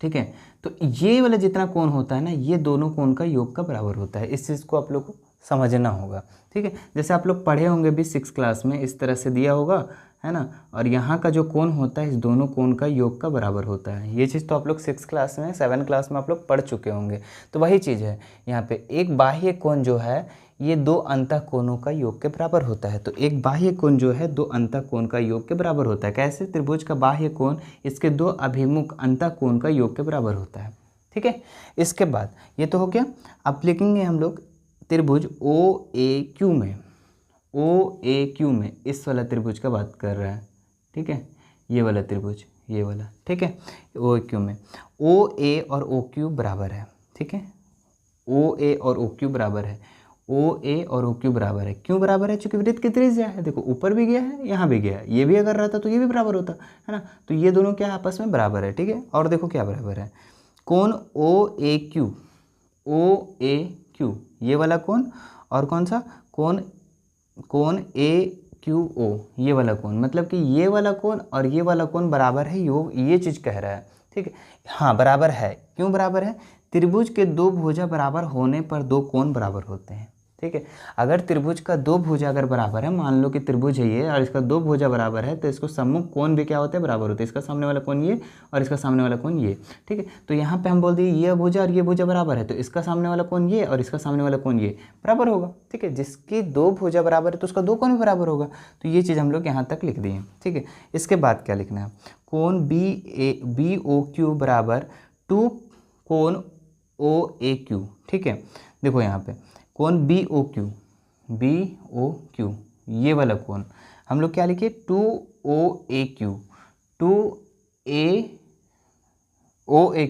ठीक है, तो ये वाला जितना कोण होता है ना, ये दोनों कोण का योग का बराबर होता है। इस चीज़ को आप लोग को समझना होगा। ठीक है, जैसे आप लोग पढ़े होंगे भी 6 क्लास में, इस तरह से दिया होगा, है ना, और यहाँ का जो कोण होता है इस दोनों कोण का योग का बराबर होता है। ये चीज़ तो आप लोग 6 क्लास में, 7 क्लास में आप लोग पढ़ चुके होंगे। तो वही चीज़ है यहाँ पे, एक बाह्य कोण जो है ये दो अंतः कोणों का योग के बराबर होता है। तो एक बाह्य कोण जो है दो अंतः कोण का योग के बराबर होता है। कैसे, त्रिभुज का बाह्य कोण इसके दो अभिमुख अंतः कोण का योग के बराबर होता है। ठीक है, इसके बाद ये तो हो गया। अब लिखेंगे हम लोग त्रिभुज OAQ में, इस वाला त्रिभुज का बात कर रहा है। ठीक है, ये वाला त्रिभुज, ये वाला। ठीक है, OAQ में OA और OQ बराबर है। ठीक है, OA और OQ बराबर है, OA और OQ बराबर है। क्यों बराबर है, चूंकि वृत्त की त्रिज्या है। देखो ऊपर भी गया है, यहाँ भी गया है, ये भी अगर रहता तो ये भी बराबर होता है ना, तो ये दोनों क्या आपस में बराबर है। ठीक है, और देखो क्या बराबर है, कोण OAQ ये वाला कोण, और कौन सा कोण AQO ये वाला कोण, मतलब कि ये वाला कोण और ये वाला कोण बराबर है, योग ये चीज़ कह रहा है। ठीक है, हाँ बराबर है। क्यों बराबर है, त्रिभुज के दो भुजा बराबर होने पर दो कोण बराबर होते हैं। ठीक है, अगर त्रिभुज का दो भुजा अगर बराबर है, मान लो कि त्रिभुज है ये और इसका दो भुजा बराबर है, तो इसको सम्मुख कोण भी क्या होते हैं, बराबर होते हैं। इसका सामने वाला कोण ये और इसका सामने वाला कोण ये। ठीक है, तो यहाँ पे हम बोल दिए ये भुजा और ये भुजा बराबर है, तो इसका सामने वाला कोण ये और इसका सामने वाला कोण ये बराबर होगा। ठीक है, जिसकी दो भुजा बराबर है तो उसका दो कोण भी बराबर होगा। तो ये चीज़ हम लोग यहाँ तक लिख दिए। ठीक है, इसके बाद क्या लिखना है, कोण BOQ बराबर 2 कोण OAQ। ठीक है, देखो यहाँ पे कोण BOQ ये वाला कोण हम लोग क्या लिखे, 2OAQ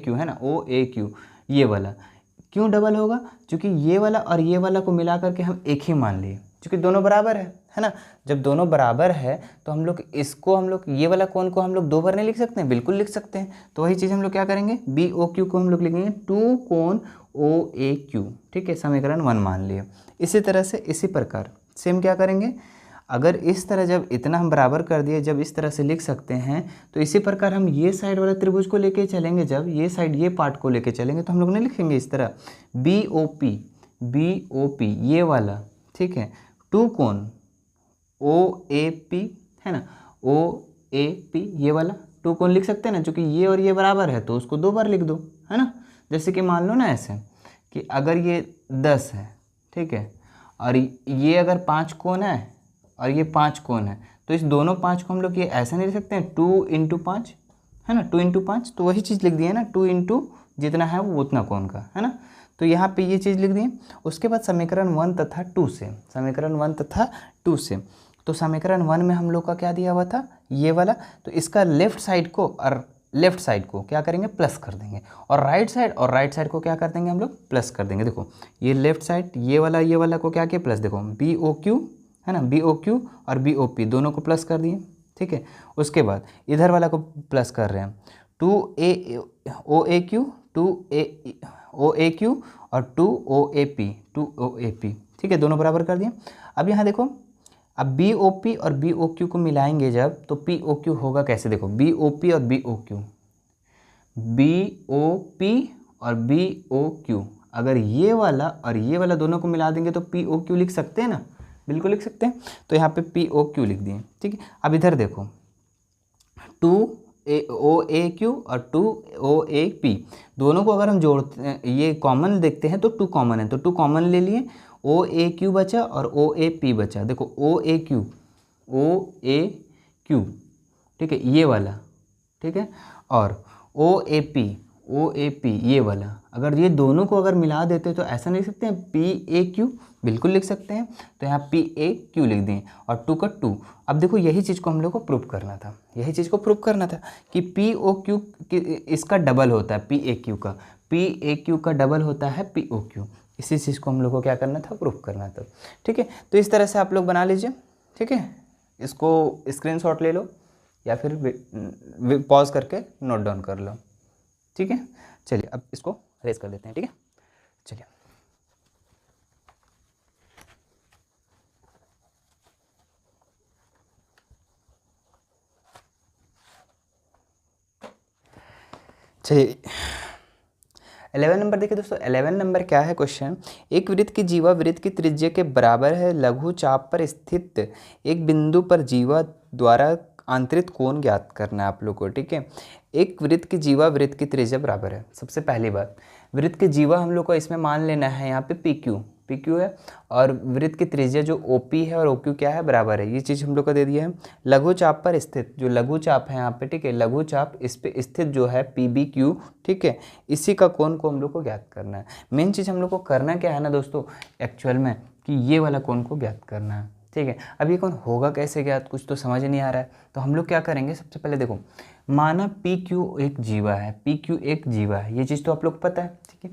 है ना, OAQ ये वाला। क्यों डबल होगा, क्योंकि ये वाला और ये वाला को मिला करके हम एक ही मान लिए, क्योंकि दोनों बराबर है ना। जब दोनों बराबर है तो हम लोग इसको, हम लोग ये वाला कोण को हम लोग दो बार नहीं लिख सकते हैं, बिल्कुल लिख सकते हैं। तो वही चीज़ हम लोग क्या करेंगे, BOQ को हम लोग लिखेंगे 2 कोण OAQ। ठीक है, समीकरण 1 मान लिए। इसी तरह से इसी प्रकार सेम क्या करेंगे, अगर इस तरह जब इतना हम बराबर कर दिए, जब इस तरह से लिख सकते हैं, तो इसी प्रकार हम ये साइड वाला त्रिभुज को लेके चलेंगे, जब ये साइड ये पार्ट को लेके चलेंगे तो हम लोग नहीं लिखेंगे इस तरह BOP ये वाला। ठीक है, 2 कोण OAP है ना, OAP ये वाला टू कोण लिख सकते हैं ना, क्योंकि ये और ये बराबर है तो उसको 2 बार लिख दो, है ना। जैसे कि मान लो ना ऐसे कि अगर ये 10 है, ठीक है, और ये अगर 5 कोण है और ये 5 कोण है, तो इस दोनों 5 को हम लोग ये ऐसा नहीं लिख सकते हैं 2 × 5, है ना, 2 × 5, तो वही चीज़ लिख दी है ना, 2 × जितना है वो उतना कोण का, है ना। तो यहाँ पे ये चीज़ लिख दी। उसके बाद समीकरण 1 तथा 2 से, समीकरण 1 तथा 2 से, तो समीकरण 1 में हम लोग का क्या दिया हुआ था, ये वाला, तो इसका लेफ्ट साइड को और लेफ्ट साइड को क्या करेंगे, प्लस कर देंगे, और राइट साइड को क्या कर देंगे हम लोग, प्लस कर देंगे। देखो ये लेफ्ट साइड ये वाला को क्या किया, प्लस, देखो BOQ है ना, BOQ और BOP दोनों को प्लस कर दिए, ठीक है। उसके बाद इधर वाला को प्लस कर रहे हैं, 2OAQ और 2OAP, ठीक है, दोनों बराबर कर दिए। अब यहाँ देखो, अब BOP और BOQ को मिलाएंगे जब, तो POQ होगा कैसे, देखो BOP और BOQ, अगर ये वाला और ये वाला दोनों को मिला देंगे तो POQ लिख सकते हैं ना, बिल्कुल लिख सकते हैं। तो यहाँ पे POQ लिख दिए, ठीक है। अब इधर देखो 2OAQ और 2OAP दोनों को अगर हम जोड़ते हैं, ये कॉमन देखते हैं तो 2 कॉमन है, तो 2 कॉमन ले लिए, OAQ बचा और OAP बचा। देखो OAQ, ठीक है, ये वाला, ठीक है, और OAP ये वाला, अगर ये दोनों को अगर मिला देते तो ऐसा नहीं लिख सकते हैं PAQ, बिल्कुल लिख सकते हैं। तो यहाँ PAQ लिख दें और 2 का 2। अब देखो यही चीज़ को हम लोग को प्रूव करना था, यही चीज़ को प्रूव करना था कि POQ इसका डबल होता है, PAQ का डबल होता है POQ। इसी चीज़ को हम लोग को क्या करना था, प्रूफ करना था, ठीक है। तो इस तरह से आप लोग बना लीजिए, ठीक है। इसको स्क्रीनशॉट ले लो या फिर पॉज करके नोट डाउन कर लो, ठीक है। चलिए अब इसको रेज कर देते हैं, ठीक है। चलिए चलिए 11 नंबर देखिए दोस्तों, 11 नंबर क्या है क्वेश्चन, एक वृत्त की जीवा वृत्त की त्रिज्या के बराबर है, लघु चाप पर स्थित एक बिंदु पर जीवा द्वारा आंतरिक कोण ज्ञात करना है आप लोग को, ठीक है। एक वृत्त की जीवा वृत्त की त्रिज्या बराबर है। सबसे पहली बात, वृत्त की जीवा हम लोग को इसमें मान लेना है यहाँ पे PQ है, और वृत्त की त्रिज्या जो OP है और OQ क्या है, बराबर है। ये चीज़ हम लोग को दे दिया है। लघु चाप पर स्थित, जो लघु चाप है यहाँ पे, ठीक है, लघु चाप इस पे स्थित जो है PBQ, ठीक है, इसी का कोण को हम लोग को ज्ञात करना है। मेन चीज़ हम लोग को करना क्या है ना दोस्तों, एक्चुअल में कि ये वाला कोण को ज्ञात करना है, ठीक है। अब ये कोण होगा कैसे ज्ञात, कुछ तो समझ नहीं आ रहा है। तो हम लोग क्या करेंगे, सबसे पहले देखो, माना PQ एक जीवा है, PQ एक जीवा है, ये चीज़ तो आप लोग पता है, ठीक है।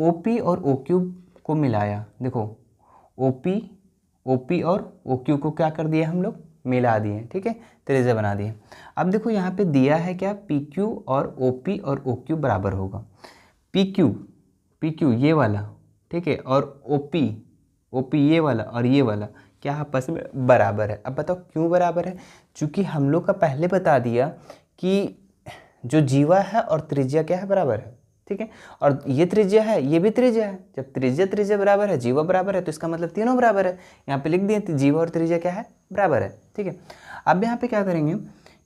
OP और OQ को मिलाया, देखो OP और OQ को क्या कर दिया हम लोग, मिला दिए, ठीक है, त्रिज्या बना दिए। अब देखो यहाँ पे दिया है क्या, PQ और OP और OQ बराबर होगा। PQ ये वाला, ठीक है, और OP ये वाला और ये वाला क्या आपस में बराबर है। अब बताओ क्यों बराबर है, चूँकि हम लोग का पहले बता दिया कि जो जीवा है और त्रिज्या क्या है, बराबर है, ठीक है। और ये त्रिज्या है, ये भी त्रिज्या है। जब त्रिज्या बराबर है, जीवा बराबर है, तो इसका मतलब तीनों बराबर है। यहाँ पे लिख दिए जीवा और त्रिज्या क्या है, बराबर है, ठीक है। अब यहाँ पे क्या करेंगे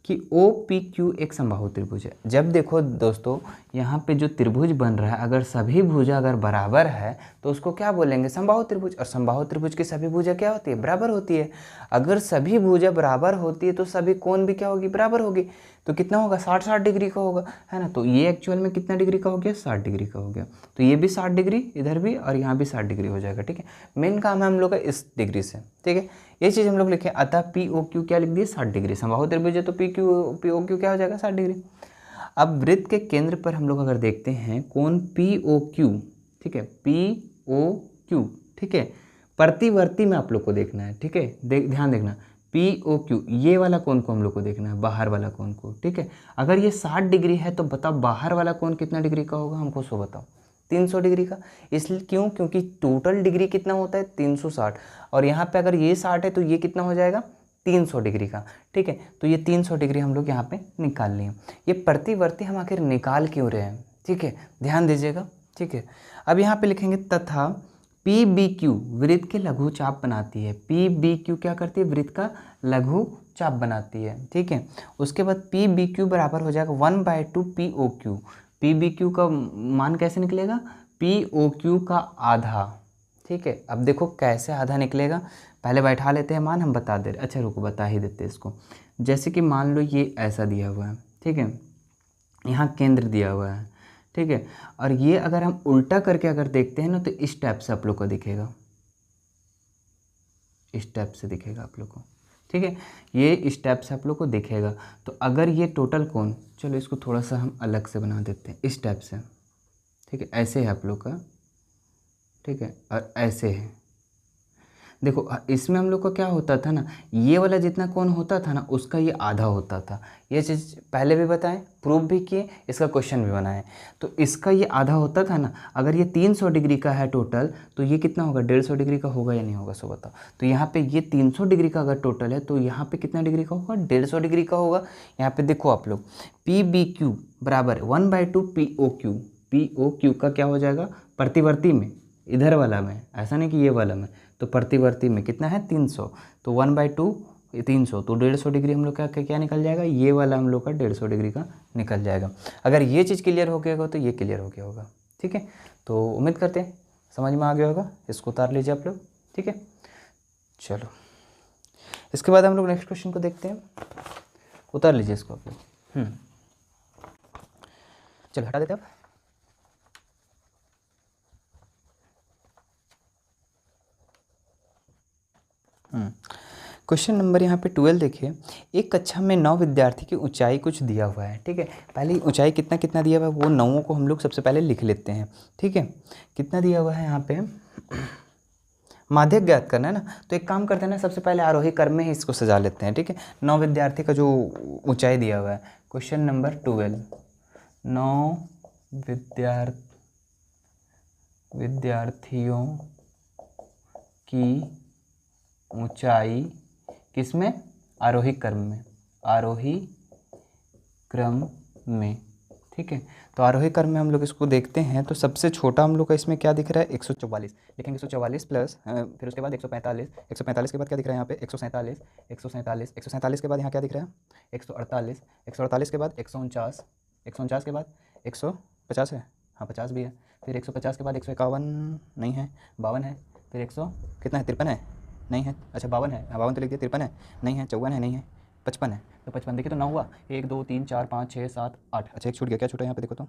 कि OPQ एक समबाहु त्रिभुज है। जब देखो दोस्तों यहाँ पे जो त्रिभुज बन रहा है, अगर सभी भुजा अगर बराबर है तो उसको क्या बोलेंगे, समबाहु त्रिभुज। और समबाहु त्रिभुज की सभी भुजा क्या होती है, बराबर होती है। अगर सभी भुजा बराबर होती है तो सभी कोण भी क्या होगी, बराबर होगी। तो कितना होगा, 60 डिग्री का होगा, है ना। तो ये एक्चुअल में कितना डिग्री का हो गया, 60 डिग्री का हो गया। तो ये भी 60 डिग्री, इधर भी, और यहाँ भी 60 डिग्री हो जाएगा, ठीक है। मेन काम है हम लोग का इस डिग्री से, ठीक है। ये चीज़ हम लोग लिखे, अतः POQ क्या लिख दिए, 60 डिग्री। समबाहु त्रिभुज है तो POQ क्या हो जाएगा, 60 डिग्री। अब वृत्त के केंद्र पर हम लोग अगर देखते हैं कोण POQ, ठीक है, POQ, ठीक है, प्रतिवर्ती में आप लोग को देखना है, ठीक है, ध्यान देखना, POQ ये वाला कोण को हम लोग को देखना है, बाहर वाला कोण को, ठीक है। अगर ये 60 डिग्री है तो बताओ बाहर वाला कोण कितना डिग्री का होगा, हमको सो बताओ, 300 डिग्री का। इसलिए क्यों, क्योंकि टोटल डिग्री कितना होता है, 360, और यहाँ पे अगर ये 60 है तो ये कितना हो जाएगा, 300 डिग्री का, ठीक है। तो ये 300 डिग्री हम लोग यहाँ पे निकाल लिए। ये प्रतिवर्ती हम आखिर निकाल क्यों रहे हैं, ठीक है, ध्यान दीजिएगा, ठीक है। अब यहाँ पे लिखेंगे तथा PBQ वृत्त के लघु चाप बनाती है। PBQ क्या करती है, वृत्त का लघु चाप बनाती है, ठीक है। उसके बाद पी बी क्यू बराबर हो जाएगा 1/2 P O Q. P B Q का मान कैसे निकलेगा, पी ओ क्यू का आधा, ठीक है। अब देखो कैसे आधा निकलेगा, पहले बैठा लेते हैं मान, हम बता दे रहे, अच्छा रुको बता ही देते इसको। जैसे कि मान लो ये ऐसा दिया हुआ है, ठीक है, यहाँ केंद्र दिया हुआ है, ठीक है। और ये अगर हम उल्टा करके अगर देखते हैं ना तो इस टाइप से आप लोग को दिखेगा, इस टाइप से दिखेगा आप लोग को, ठीक है। ये इस टाइप से आप लोग को दिखेगा। तो अगर ये टोटल कोण, चलो इसको थोड़ा सा हम अलग से बना देते हैं, इस टाइप से, ठीक है, ऐसे है आप लोग का, ठीक है, और ऐसे है। देखो इसमें हम लोग का क्या होता था ना, ये वाला जितना कोण होता था ना उसका ये आधा होता था। ये चीज़ पहले भी बताएं, प्रूफ भी किए, इसका क्वेश्चन भी बनाएं। तो इसका ये आधा होता था ना, अगर ये 300 डिग्री का है टोटल तो ये कितना होगा, 150 डिग्री का होगा या नहीं होगा, सो बताओ। तो यहाँ पे ये 300 डिग्री का अगर टोटल है तो यहाँ पे कितना डिग्री का होगा, 150 डिग्री का होगा। यहाँ पे देखो आप लोग, पी बी क्यू बराबर 1/2 P O Q. P O Q का क्या हो जाएगा, प्रतिवर्ती में, इधर वाला में, ऐसा नहीं कि ये वाला में, तो प्रतिवर्ती में कितना है 300, तो 1/2 300, तो 150 डिग्री हम लोग का क्या निकल जाएगा, ये वाला हम लोग का 150 डिग्री का निकल जाएगा। अगर ये चीज़ क्लियर हो गया होगा तो ये क्लियर हो गया होगा, ठीक है। तो उम्मीद करते हैं समझ में आ गया होगा, इसको उतार लीजिए आप लोग, ठीक है। चलो इसके बाद हम लोग नेक्स्ट क्वेश्चन को देखते हैं, उतार लीजिए इसको आप लोग। चलो हटा देते अब। क्वेश्चन नंबर यहाँ पे 12 देखिए, एक कक्षा में 9 विद्यार्थी की ऊंचाई कुछ दिया हुआ है, ठीक है। पहले ऊंचाई कितना कितना दिया हुआ है वो 9 को हम लोग सबसे पहले लिख लेते हैं, ठीक है। कितना दिया हुआ है यहाँ पे, माध्यक ज्ञात करना है ना, तो एक काम करते हैं ना, सबसे पहले आरोही क्रम में ही इसको सजा लेते हैं, ठीक है। 9 विद्यार्थी का जो ऊंचाई दिया हुआ है, क्वेश्चन नंबर 12, 9 विद्यार्थियों की ऊंचाई किसमें, आरोही क्रम में, आरोही क्रम में, ठीक है। तो आरोही क्रम में हम लोग इसको देखते हैं, तो सबसे छोटा हम लोग का इसमें क्या दिख रहा है, 144 लिखेंगे, 144 प्लस फिर उसके बाद 145, 145 के बाद क्या दिख रहा है यहाँ पे 147, 147, 147 के बाद यहाँ क्या दिख रहा है 148, 148 के बाद 149, 149 के बाद 150 है, हाँ 50 भी है, फिर 150 के बाद 151 नहीं है, 52 है, फिर 100 कितना है 53 है, नहीं है, अच्छा 52 है, हाँ 52 तो लिख दिया, 53 है नहीं है, 54 है नहीं है, 55 है, तो 55 देखिए तो 9 हुआ, 1 2 3 4 5 6 7 8, अच्छा एक छूट गया, क्या छूटा यहाँ पे देखो तो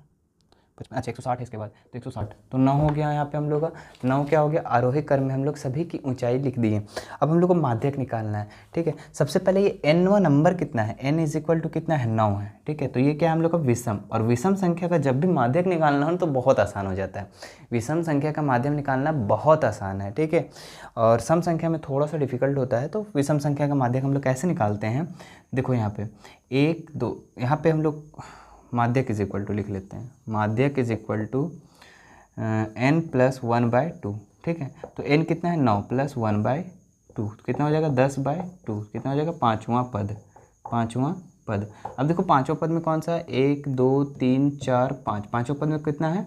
55, अच्छा 160 है इसके बाद, तो 160, तो 9 हो गया यहाँ पे हम लोग का, 9 क्या हो गया, आरोही क्रम में हम लोग सभी की ऊंचाई लिख दी है। अब हम लोग को माध्यक निकालना है, ठीक है। सबसे पहले ये n नंबर कितना है, n = कितना है 9 है, ठीक है। तो ये क्या है हम लोग का विषम, और विषम संख्या का जब भी माध्यक निकालना हो तो बहुत आसान हो जाता है, विषम संख्या का माध्यक निकालना बहुत आसान है, ठीक है। और सम संख्या में थोड़ा सा डिफिकल्ट होता है, तो विषम संख्या का माध्यक हम लोग कैसे निकालते हैं, देखो यहाँ पे 1 2, यहाँ पे हम लोग माध्यक = लिख लेते हैं, माध्यक = n+1/2, ठीक है। तो n कितना है 9 + 1/2, कितना हो जाएगा 10/2, कितना हो जाएगा पाँचवां पद। अब देखो पाँचवां पद में कौन सा है, 1 2 3 4 5, पाँचवां पद में कितना है,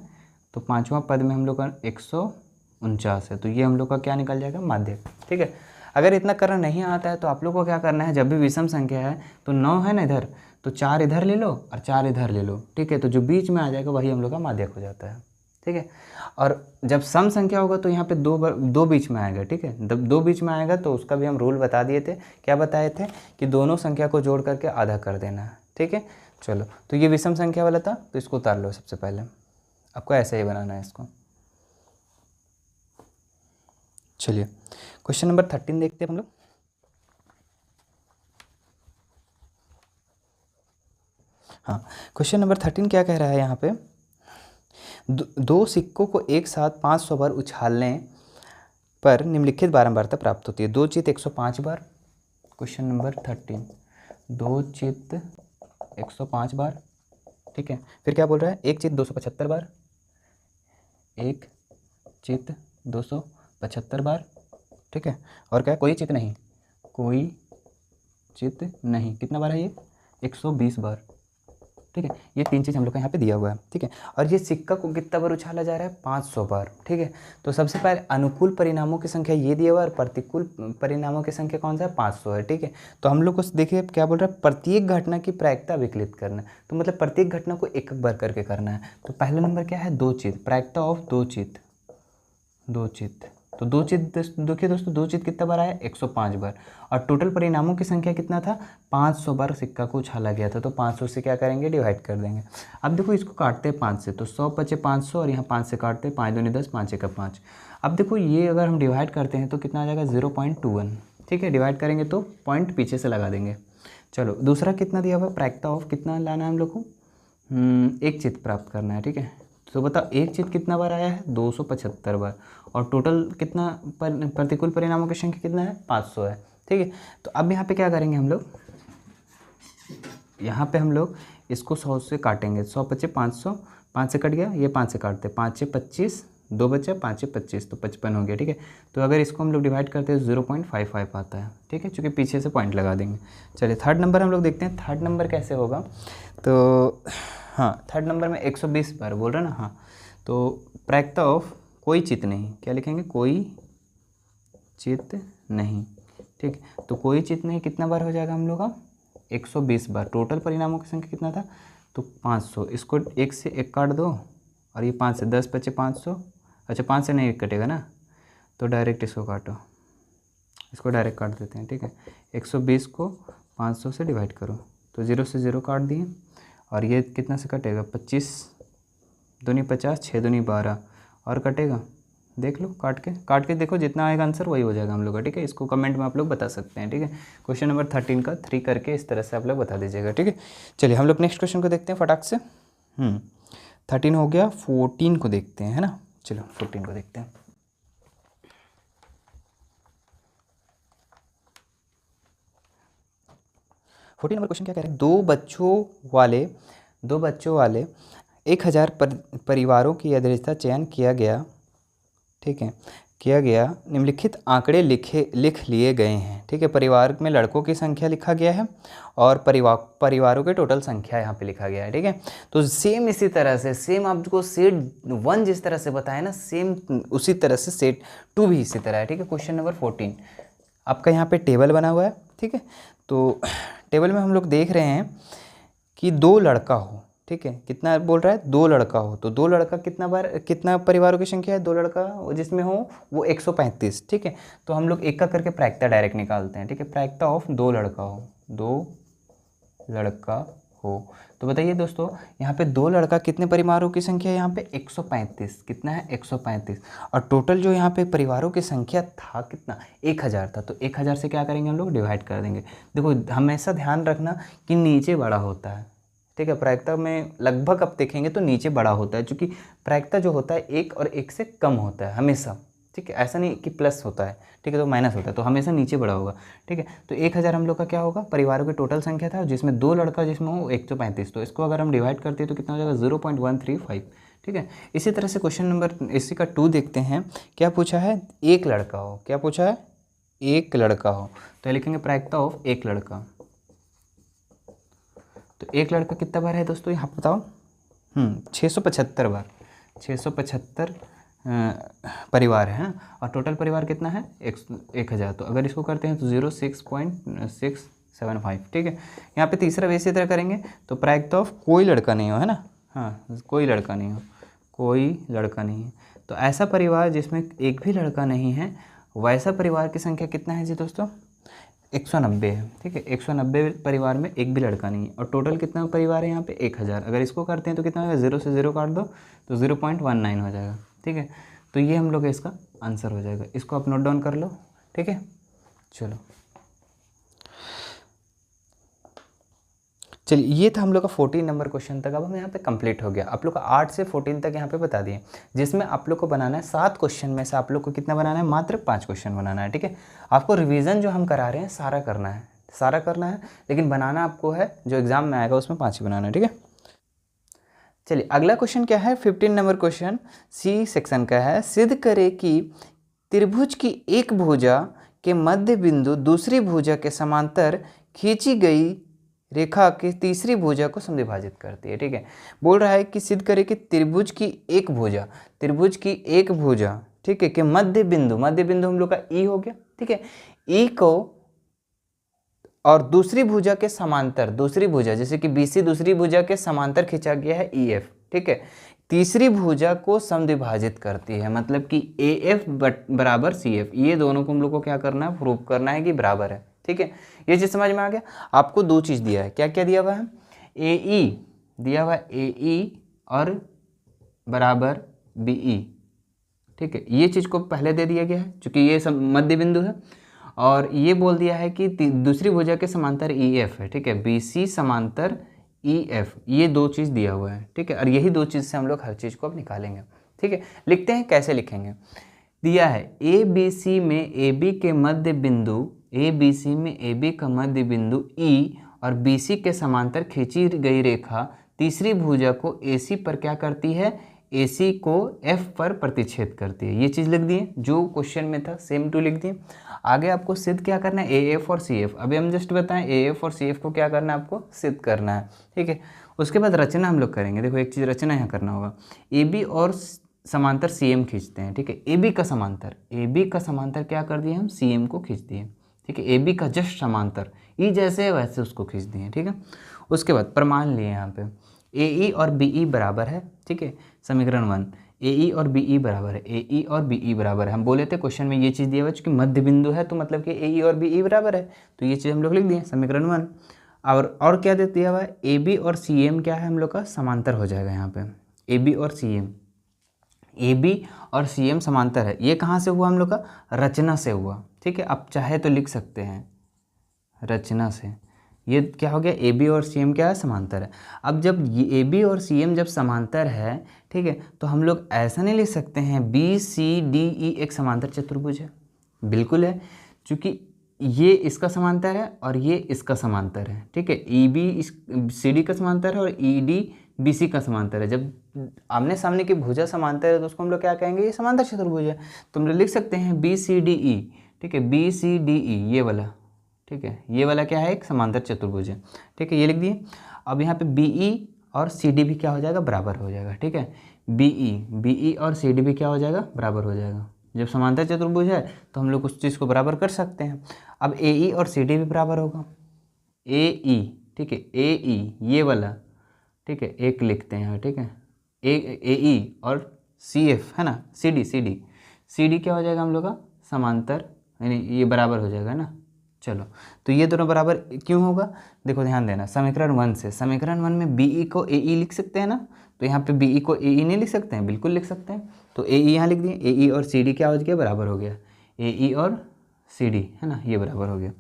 तो पाँचवां पद में हम लोग का 149 है, तो ये हम लोग का क्या निकल जाएगा माध्यक, ठीक है। अगर इतना करना नहीं आता है तो आप लोग को क्या करना है, जब भी विषम संख्या है तो 9 है ना इधर, तो 4 इधर ले लो और 4 इधर ले लो, ठीक है। तो जो बीच में आ जाएगा वही हम लोग का माध्यक हो जाता है, ठीक है। और जब सम संख्या होगा तो यहाँ पे दो बीच में आएगा, ठीक है। जब 2 बीच में आएगा तो उसका भी हम रूल बता दिए थे, क्या बताए थे कि दोनों संख्या को जोड़ करके आधा कर देना है, ठीक है। चलो तो ये विषम संख्या वाला था, तो इसको उतार लो सबसे पहले, आपको ऐसे ही बनाना है इसको। चलिए क्वेश्चन नंबर 13 देखते हैं हम लोग। हाँ क्वेश्चन नंबर 13 क्या कह रहा है यहाँ पे, दो सिक्कों को एक साथ 500 बार उछालने पर निम्नलिखित बारंबारता प्राप्त होती है, 2 चित 105 बार। क्वेश्चन नंबर 13, 2 चित 105 बार, ठीक है। फिर क्या बोल रहा है, 1 चित 275 बार, 1 चित 275 बार, ठीक है। और क्या, कोई चित नहीं, कोई चित नहीं, कितना बार है ये 120 बार, ठीक है, ये 3 चीज़ हम लोग का यहाँ पे दिया हुआ है। ठीक है, और ये सिक्का को कितना बार उछाला जा रहा है, 500 बार। ठीक है, तो सबसे पहले अनुकूल परिणामों की संख्या ये दिया हुआ है और प्रतिकूल परिणामों की संख्या कौन सा है, 500 है। ठीक है, तो हम लोग को देखिए क्या बोल रहा है, प्रत्येक घटना की प्रायिकता विकलित करना है। तो मतलब प्रत्येक घटना को एक एक बार करके करना है। तो पहला नंबर क्या है, दो चित, प्रायिकता ऑफ दो चित, दो चित। तो दो चित देखिए दोस्तों, दो चित कितना बार आया, 105 बार। और टोटल परिणामों की संख्या कितना था, 500 बार सिक्का को उछाला गया था। तो 500 से क्या करेंगे, डिवाइड कर देंगे। अब देखो इसको काटते हैं 5 से, तो 100 बचे 500 और यहाँ 5 से काटते हैं, 5 दूनी 10, 5 एक 5। अब देखो ये अगर हम डिवाइड करते हैं तो कितना आ जाएगा, 0.21। ठीक है, डिवाइड करेंगे तो पॉइंट पीछे से लगा देंगे। चलो दूसरा कितना दिया हुआ है, प्रायिकता ऑफ कितना लाना है हम लोग को, एक चित प्राप्त करना है। ठीक है, तो बताओ एक चित कितना बार आया है, 275 बार। और टोटल कितना प्रतिकूल परिणामों की संख्या कितना है, 500 है। ठीक है, तो अब यहाँ पे क्या करेंगे हम लोग, यहाँ पे हम लोग इसको 100 से काटेंगे, 100 बचे 500, 5 से कट गया, ये 5 से काटते, 5 से 25, 2 बचा, 5 से 25, तो 55 हो गया। ठीक है, तो अगर इसको हम लोग डिवाइड करते हैं 0.55 आता है। ठीक है, चूँकि पीछे से पॉइंट लगा देंगे। चलिए थर्ड नंबर हम लोग देखते हैं, थर्ड नंबर कैसे होगा। तो हाँ, थर्ड नंबर में 120 बार बोल रहे हैं ना। हाँ, तो प्रायिकता ऑफ कोई चित नहीं, क्या लिखेंगे, कोई चित नहीं। ठीक, तो कोई चित नहीं कितना बार हो जाएगा हम लोग का, 120 बार। टोटल परिणामों की संख्या कितना था, तो 500। इसको 1 से 1 काट दो और ये 5 से 10 बचे 500। अच्छा 5 से नहीं 1 कटेगा ना, तो डायरेक्ट इसको काटो, इसको डायरेक्ट काट देते हैं। ठीक है, 120 को 500 से डिवाइड करो, तो 0 से 0 काट दिए और ये कितना से कटेगा, 25 दूनी 50, 6 दूनी 12 और कटेगा, देख लो काट के देखो, जितना आएगा आंसर वही हो जाएगा हम लोग का। ठीक है, इसको कमेंट में आप लोग बता सकते हैं। ठीक है, क्वेश्चन नंबर 13 का 3 करके इस तरह से आप लोग बता दीजिएगा। ठीक है, चलिए हम लोग नेक्स्ट क्वेश्चन को देखते हैं फटाक से। 13 हो गया, 14 को देखते हैं, है ना। चलो 14 को देखते हैं। फोर्टीन नंबर क्वेश्चन क्या कह रहे हैं, दो बच्चों वाले 1000 परिवारों की यादृच्छिक चयन किया गया। ठीक है, किया गया, निम्नलिखित आंकड़े लिख लिए गए हैं। ठीक है, परिवार में लड़कों की संख्या लिखा गया है और परिवारों के टोटल संख्या यहाँ पे लिखा गया है। ठीक है, तो सेम इसी तरह से, सेम आपको सेट 1 जिस तरह से बताया ना, सेम उसी तरह से सेट 2 भी इसी तरह है। ठीक है, क्वेश्चन नंबर 14 आपका यहाँ पे टेबल बना हुआ है। ठीक है, तो टेबल में हम लोग देख रहे हैं कि 2 लड़का हो। ठीक है, कितना बोल रहा है, 2 लड़का हो, तो 2 लड़का कितना परिवारों की संख्या है, 2 लड़का जिसमें हो वो 135। ठीक है, तो हम लोग एक का करके प्रायिकता डायरेक्ट निकालते हैं। ठीक है, प्रायिकता ऑफ 2 लड़का हो, 2 लड़का हो। तो बताइए दोस्तों, यहाँ पे 2 लड़का कितने परिवारों की संख्या है, यहाँ पे 135, कितना है 135। और टोटल जो यहाँ पे परिवारों की संख्या था कितना, 1000 था। तो 1000 से क्या करेंगे हम लोग, डिवाइड कर देंगे। देखो हमेशा ध्यान रखना कि नीचे बड़ा होता है। ठीक है, प्रायिकता में लगभग आप देखेंगे तो नीचे बड़ा होता है, क्योंकि प्रायिकता जो होता है 1 और 1 से कम होता है हमेशा। ठीक है, ऐसा नहीं कि प्लस होता है। ठीक है, तो माइनस होता है, तो हमेशा नीचे बड़ा होगा। ठीक है, तो 1000 हम लोग का क्या होगा, परिवारों की टोटल संख्या था, जिसमें 2 लड़का जिसमें हो 135। तो इसको अगर हम डिवाइड करते हैं तो कितना हो जाएगा, 0.135। ठीक है, इसी तरह से क्वेश्चन नंबर इसी का 2 देखते हैं। क्या पूछा है, 1 लड़का हो, क्या पूछा है, 1 लड़का हो। तो लिखेंगे प्रायिकता ऑफ 1 लड़का। तो 1 लड़का कितना बार है दोस्तों, यहाँ बताओ, 675 बार, 675 परिवार है। और टोटल परिवार कितना है, 1000। तो अगर इसको करते हैं तो 06.675। ठीक है, यहाँ पे तीसरा वैसे तरह करेंगे, तो प्रायिकता ऑफ कोई लड़का नहीं हो, है ना। हाँ, कोई लड़का नहीं हो, कोई लड़का नहीं है। तो ऐसा परिवार जिसमें एक भी लड़का नहीं है, वैसा परिवार की संख्या कितना है जी दोस्तों, 190 है। ठीक है, 190 परिवार में एक भी लड़का नहीं है। और टोटल कितना परिवार है यहाँ पे, 1000। अगर इसको करते हैं तो कितना होगा, 0 से 0 काट दो तो 0.19 हो जाएगा। ठीक है, तो ये हम लोग इसका आंसर हो जाएगा। इसको आप नोट डाउन कर लो। ठीक है, चलो चलिए, ये था हम लोग का 14 नंबर क्वेश्चन तक। अब हम यहाँ पे कंप्लीट हो गया। आप लोग का 8 से 14 तक यहाँ पे बता दिए, जिसमें आप लोग को बनाना है 7 क्वेश्चन में से आप लोग को कितना बनाना है, मात्र 5 क्वेश्चन बनाना है। ठीक है, आपको रिवीजन जो हम करा रहे हैं सारा करना है, लेकिन बनाना आपको है जो एग्जाम में आएगा उसमें 5 ही बनाना है। ठीक है, चलिए अगला क्वेश्चन क्या है, 15 नंबर क्वेश्चन सी सेक्शन का है। सिद्ध करे कि त्रिभुज की एक भुजा के मध्य बिंदु दूसरी भुजा के समांतर खींची गई रेखा की तीसरी भुजा को समद्विभाजित करती है। ठीक है, बोल रहा है कि सिद्ध करे कि त्रिभुज की एक भुजा ठीक है कि मध्य बिंदु हम लोग का ई हो गया। ठीक है, ई को और दूसरी भुजा के समांतर, दूसरी भुजा जैसे कि BC दूसरी भुजा के समांतर खींचा गया है EF। ठीक है, तीसरी भुजा को समद्विभाजित करती है, मतलब कि AF बराबर CF। ये दोनों को हम लोग को क्या करना है, प्रूव करना है कि बराबर है। ठीक है, ये चीज़ समझ में आ गया। आपको दो चीज़ दिया है, क्या क्या दिया हुआ है, AE दिया हुआ है, AE और बराबर BE। ठीक है, ये चीज़ को पहले दे दिया गया है क्योंकि ये सब मध्य बिंदु है, और ये बोल दिया है कि दूसरी भुजा के समांतर EF है। ठीक है, BC समांतर EF, ये दो चीज़ दिया हुआ है। ठीक है, और यही दो चीज़ से हम लोग हर चीज़ को अब निकालेंगे। ठीक है, लिखते हैं, कैसे लिखेंगे, दिया है ABC में AB के मध्य बिंदु, ABC में AB का मध्य बिंदु E और BC के समांतर खींची गई रेखा तीसरी भुजा को AC पर क्या करती है, AC को F पर प्रतिच्छेद करती है। ये चीज़ लिख दिए, जो क्वेश्चन में था सेम टू लिख दिए। आगे आपको सिद्ध क्या करना है, AF और CF। अभी हम जस्ट बताएं AF और CF को क्या करना है, आपको सिद्ध करना है। ठीक है, उसके बाद रचना हम लोग करेंगे। देखो एक चीज़ रचना यहाँ करना होगा, AB और समांतर CM खींचते हैं। ठीक है, AB का समांतर क्या कर दिए हम, CM को खींच दिए। ठीक है, AB का जस्ट समांतर, E जैसे है वैसे उसको खींच दिए। ठीक है, उसके बाद प्रमाण लिए यहाँ पे AE और BE बराबर है। ठीक है, समीकरण 1 AE और BE बराबर है, AE और BE बराबर है। हम बोले थे क्वेश्चन में ये चीज़ दिया हुआ है, चूँकि मध्य बिंदु है तो मतलब कि AE और BE बराबर है, तो ये चीज़ हम लोग लिख दिए समीकरण 1। और क्या दे दिया हुआ है, AB और CM क्या है हम लोग का, समांतर हो जाएगा यहाँ पे, AB और CM समांतर है। ये कहाँ से हुआ हम लोग का, रचना से हुआ। ठीक है, आप चाहे तो लिख सकते हैं रचना से। ये क्या हो गया, AB और CM क्या है, समांतर है। अब जब ये AB और CM जब समांतर है, ठीक है, तो हम लोग ऐसा नहीं लिख सकते हैं BCDE एक समांतर चतुर्भुज है, बिल्कुल है, क्योंकि ये इसका समांतर है और ये इसका समांतर है। ठीक है, EB CD का समांतर है और ED BC का समांतर है। जब आमने सामने की भुजा समांतर है तो उसको हम लोग क्या कहेंगे, ये समांतर चतुर्भुज है। तो हम लोग लिख सकते हैं BCDE। ठीक है, BCDE ये वाला, ठीक है, ये वाला क्या है, एक समांतर चतुर्भुज है। ठीक है, ये लिख दिए। अब यहाँ पे BE और CD भी क्या हो जाएगा, बराबर हो जाएगा। ठीक है, BE और CD भी क्या हो जाएगा, बराबर हो जाएगा। जब समांतर चतुर्भुज है तो हम लोग उस चीज़ को बराबर कर सकते हैं। अब AE और CD भी बराबर होगा, AE। ठीक है, AE ये वाला, ठीक है, एक लिखते हैं। ठीक है, AE और CF है ना, CD क्या हो जाएगा हम लोग का, समांतर, यानी ये बराबर हो जाएगा ना। चलो, तो ये दोनों बराबर क्यों होगा, देखो ध्यान देना, समीकरण 1 से, समीकरण 1 में BE को AE लिख सकते हैं ना, तो यहाँ पे BE को AE नहीं लिख सकते हैं, बिल्कुल लिख सकते हैं। तो AE यहाँ लिख दिए, AE और CD क्या हो गया, बराबर हो गया, AE और CD है ना, ये बराबर हो गया।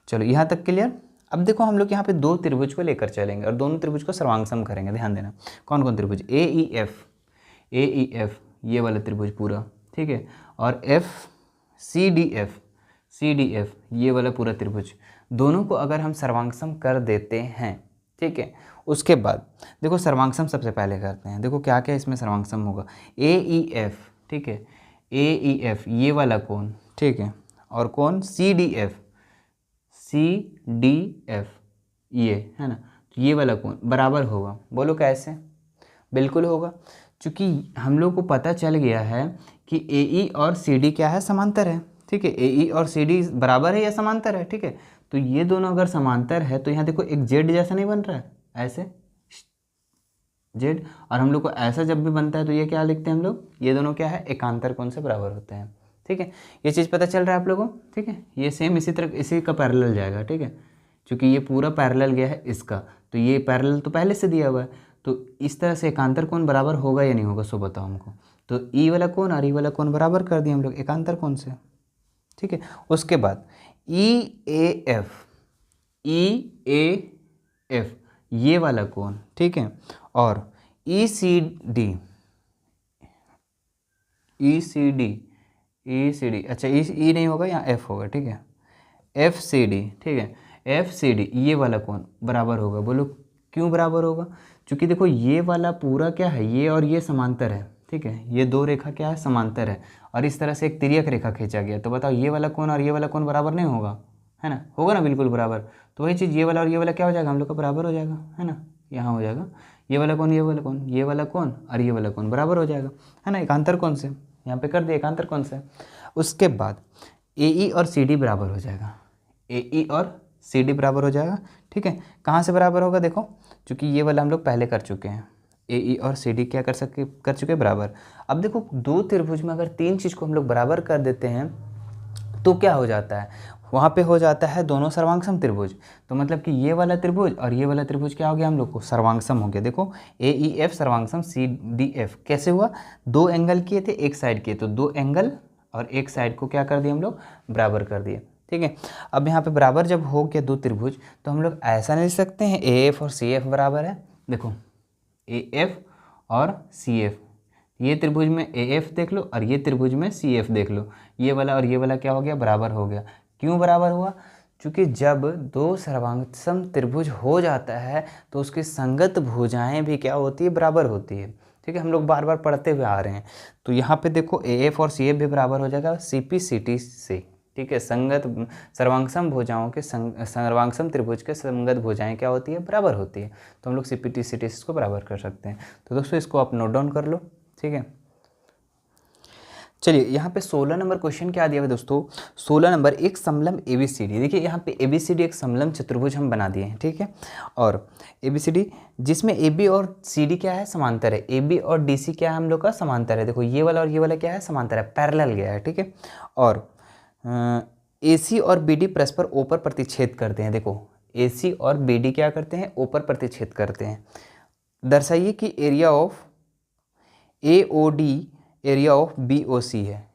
चलो यहाँ तक क्लियर। अब देखो हम लोग यहाँ पे दो त्रिभुज को लेकर चलेंगे और दोनों त्रिभुज को सर्वांगसम करेंगे। ध्यान देना, कौन कौन त्रिभुज, AEF ये वाला त्रिभुज पूरा, ठीक है, और CDF ये वाला पूरा त्रिभुज, दोनों को अगर हम सर्वांगसम कर देते हैं, ठीक है, उसके बाद देखो सर्वांगसम सबसे पहले करते हैं। देखो क्या क्या इसमें सर्वांगसम होगा, AEF, ठीक है, AEF ये वाला कोण, ठीक है, और कौन, CDF ये है ना, तो ये वाला कोण बराबर होगा। बोलो कैसे, बिल्कुल होगा, क्योंकि हम लोग को पता चल गया है कि AE और CD क्या है, समांतर है। ठीक है, AE और CD बराबर है या समांतर है। ठीक है, तो ये दोनों अगर समांतर है तो यहाँ देखो एक जेड जैसा नहीं बन रहा है, ऐसे जेड, और हम लोग को ऐसा जब भी बनता है तो ये क्या लिखते हैं हम लोग, ये दोनों क्या है, एकांतर कोण से बराबर होते हैं। ठीक है, ये चीज़ पता चल रहा है आप लोगों को। ठीक है, ये सेम इसी तरह इसी का पैरेलल जाएगा। ठीक है, क्योंकि ये पूरा पैरेलल गया है इसका, तो ये पैरेलल तो पहले से दिया हुआ है, तो इस तरह से एकांतर कोण बराबर होगा या नहीं होगा, सो बताओ हमको। तो ई वाला कोण और ई वाला कोण बराबर कर दिए हम लोग एकांतर कोण से। ठीक है, उसके बाद EAF ये वाला कोण, ठीक है, और ECD अच्छा ई नहीं होगा, यहाँ F होगा। ठीक है, FCD, ठीक है, FCD ये वाला कोण बराबर होगा। बोलो क्यों बराबर होगा, क्योंकि देखो ये वाला पूरा क्या है, ये और ये समांतर है। ठीक है, ये दो रेखा क्या है, समांतर है, और इस तरह से एक तिर्यक रेखा खींचा गया, तो बताओ ये वाला कोण और ये वाला कोण बराबर नहीं होगा, है ना, होगा ना बिल्कुल बराबर। तो वही चीज़ ये वाला और ये वाला क्या हो जाएगा हम लोग का बराबर हो जाएगा, है ना, यहाँ हो जाएगा ये वाला कौन, ये वाला कौन, ये वाला कौन और ये वाला कौन बराबर हो जाएगा, है ना, एकांतर कौन से यहाँ पे कर दिया एकांतर कौन से। उसके बाद AE और CD बराबर हो जाएगा, AE और CD बराबर हो जाएगा, ठीक है। कहाँ से बराबर होगा देखो, चूँकि ये वाला हम लोग पहले कर चुके हैं, AE और CD क्या कर चुके बराबर। अब देखो दो त्रिभुज में अगर तीन चीज़ को हम लोग बराबर कर देते हैं तो क्या हो जाता है, वहाँ पे हो जाता है दोनों सर्वांगसम त्रिभुज। तो मतलब कि ये वाला त्रिभुज और ये वाला त्रिभुज क्या हो गया हम लोग को सर्वांगसम हो गया। देखो AEF सर्वांगसम CDF कैसे हुआ, दो एंगल किए थे एक साइड किए, तो दो एंगल और एक साइड को क्या कर दिया हम लोग बराबर कर दिए, ठीक है। अब यहाँ पे बराबर जब हो गया दो त्रिभुज तो हम लोग ऐसा नहीं लिख सकते हैं AF और CF बराबर है। देखो AF और CF, ये त्रिभुज में AF देख लो और ये त्रिभुज में CF देख लो, ये वाला और ये वाला क्या हो गया बराबर हो गया। क्यों बराबर हुआ, क्योंकि जब दो सर्वांगसम त्रिभुज हो जाता है तो उसकी संगत भुजाएं भी क्या होती है बराबर होती है, ठीक है। हम लोग बार बार पढ़ते हुए आ रहे हैं। तो यहाँ पे देखो AF और CF भी बराबर हो जाएगा CP CT से, ठीक है। संगत सर्वांगसम भुजाओं के सर्वांगसम त्रिभुज के संगत भुजाएं क्या होती है बराबर होती है। तो हम लोग CPT CT इसको बराबर कर सकते हैं। तो दोस्तों इसको आप नोट डाउन कर लो, ठीक है। चलिए यहाँ पे 16 नंबर क्वेश्चन क्या दिया है दोस्तों, 16 नंबर एक समलंब ABCD। देखिए यहाँ पे ABCD एक समलंब चतुर्भुज हम बना दिए हैं, ठीक है। और ABCD जिसमें AB और CD क्या है समांतर है, AB और DC क्या है हम लोग का समांतर है। देखो ये वाला और ये वाला क्या है समांतर है, पैरेलल गया है, ठीक है। और AC और BD परस्पर O पर प्रतिच्छेद करते हैं। देखो AC और BD क्या करते हैं O पर प्रतिच्छेद करते हैं। दर्शाइए कि area of AOD area of BOC है,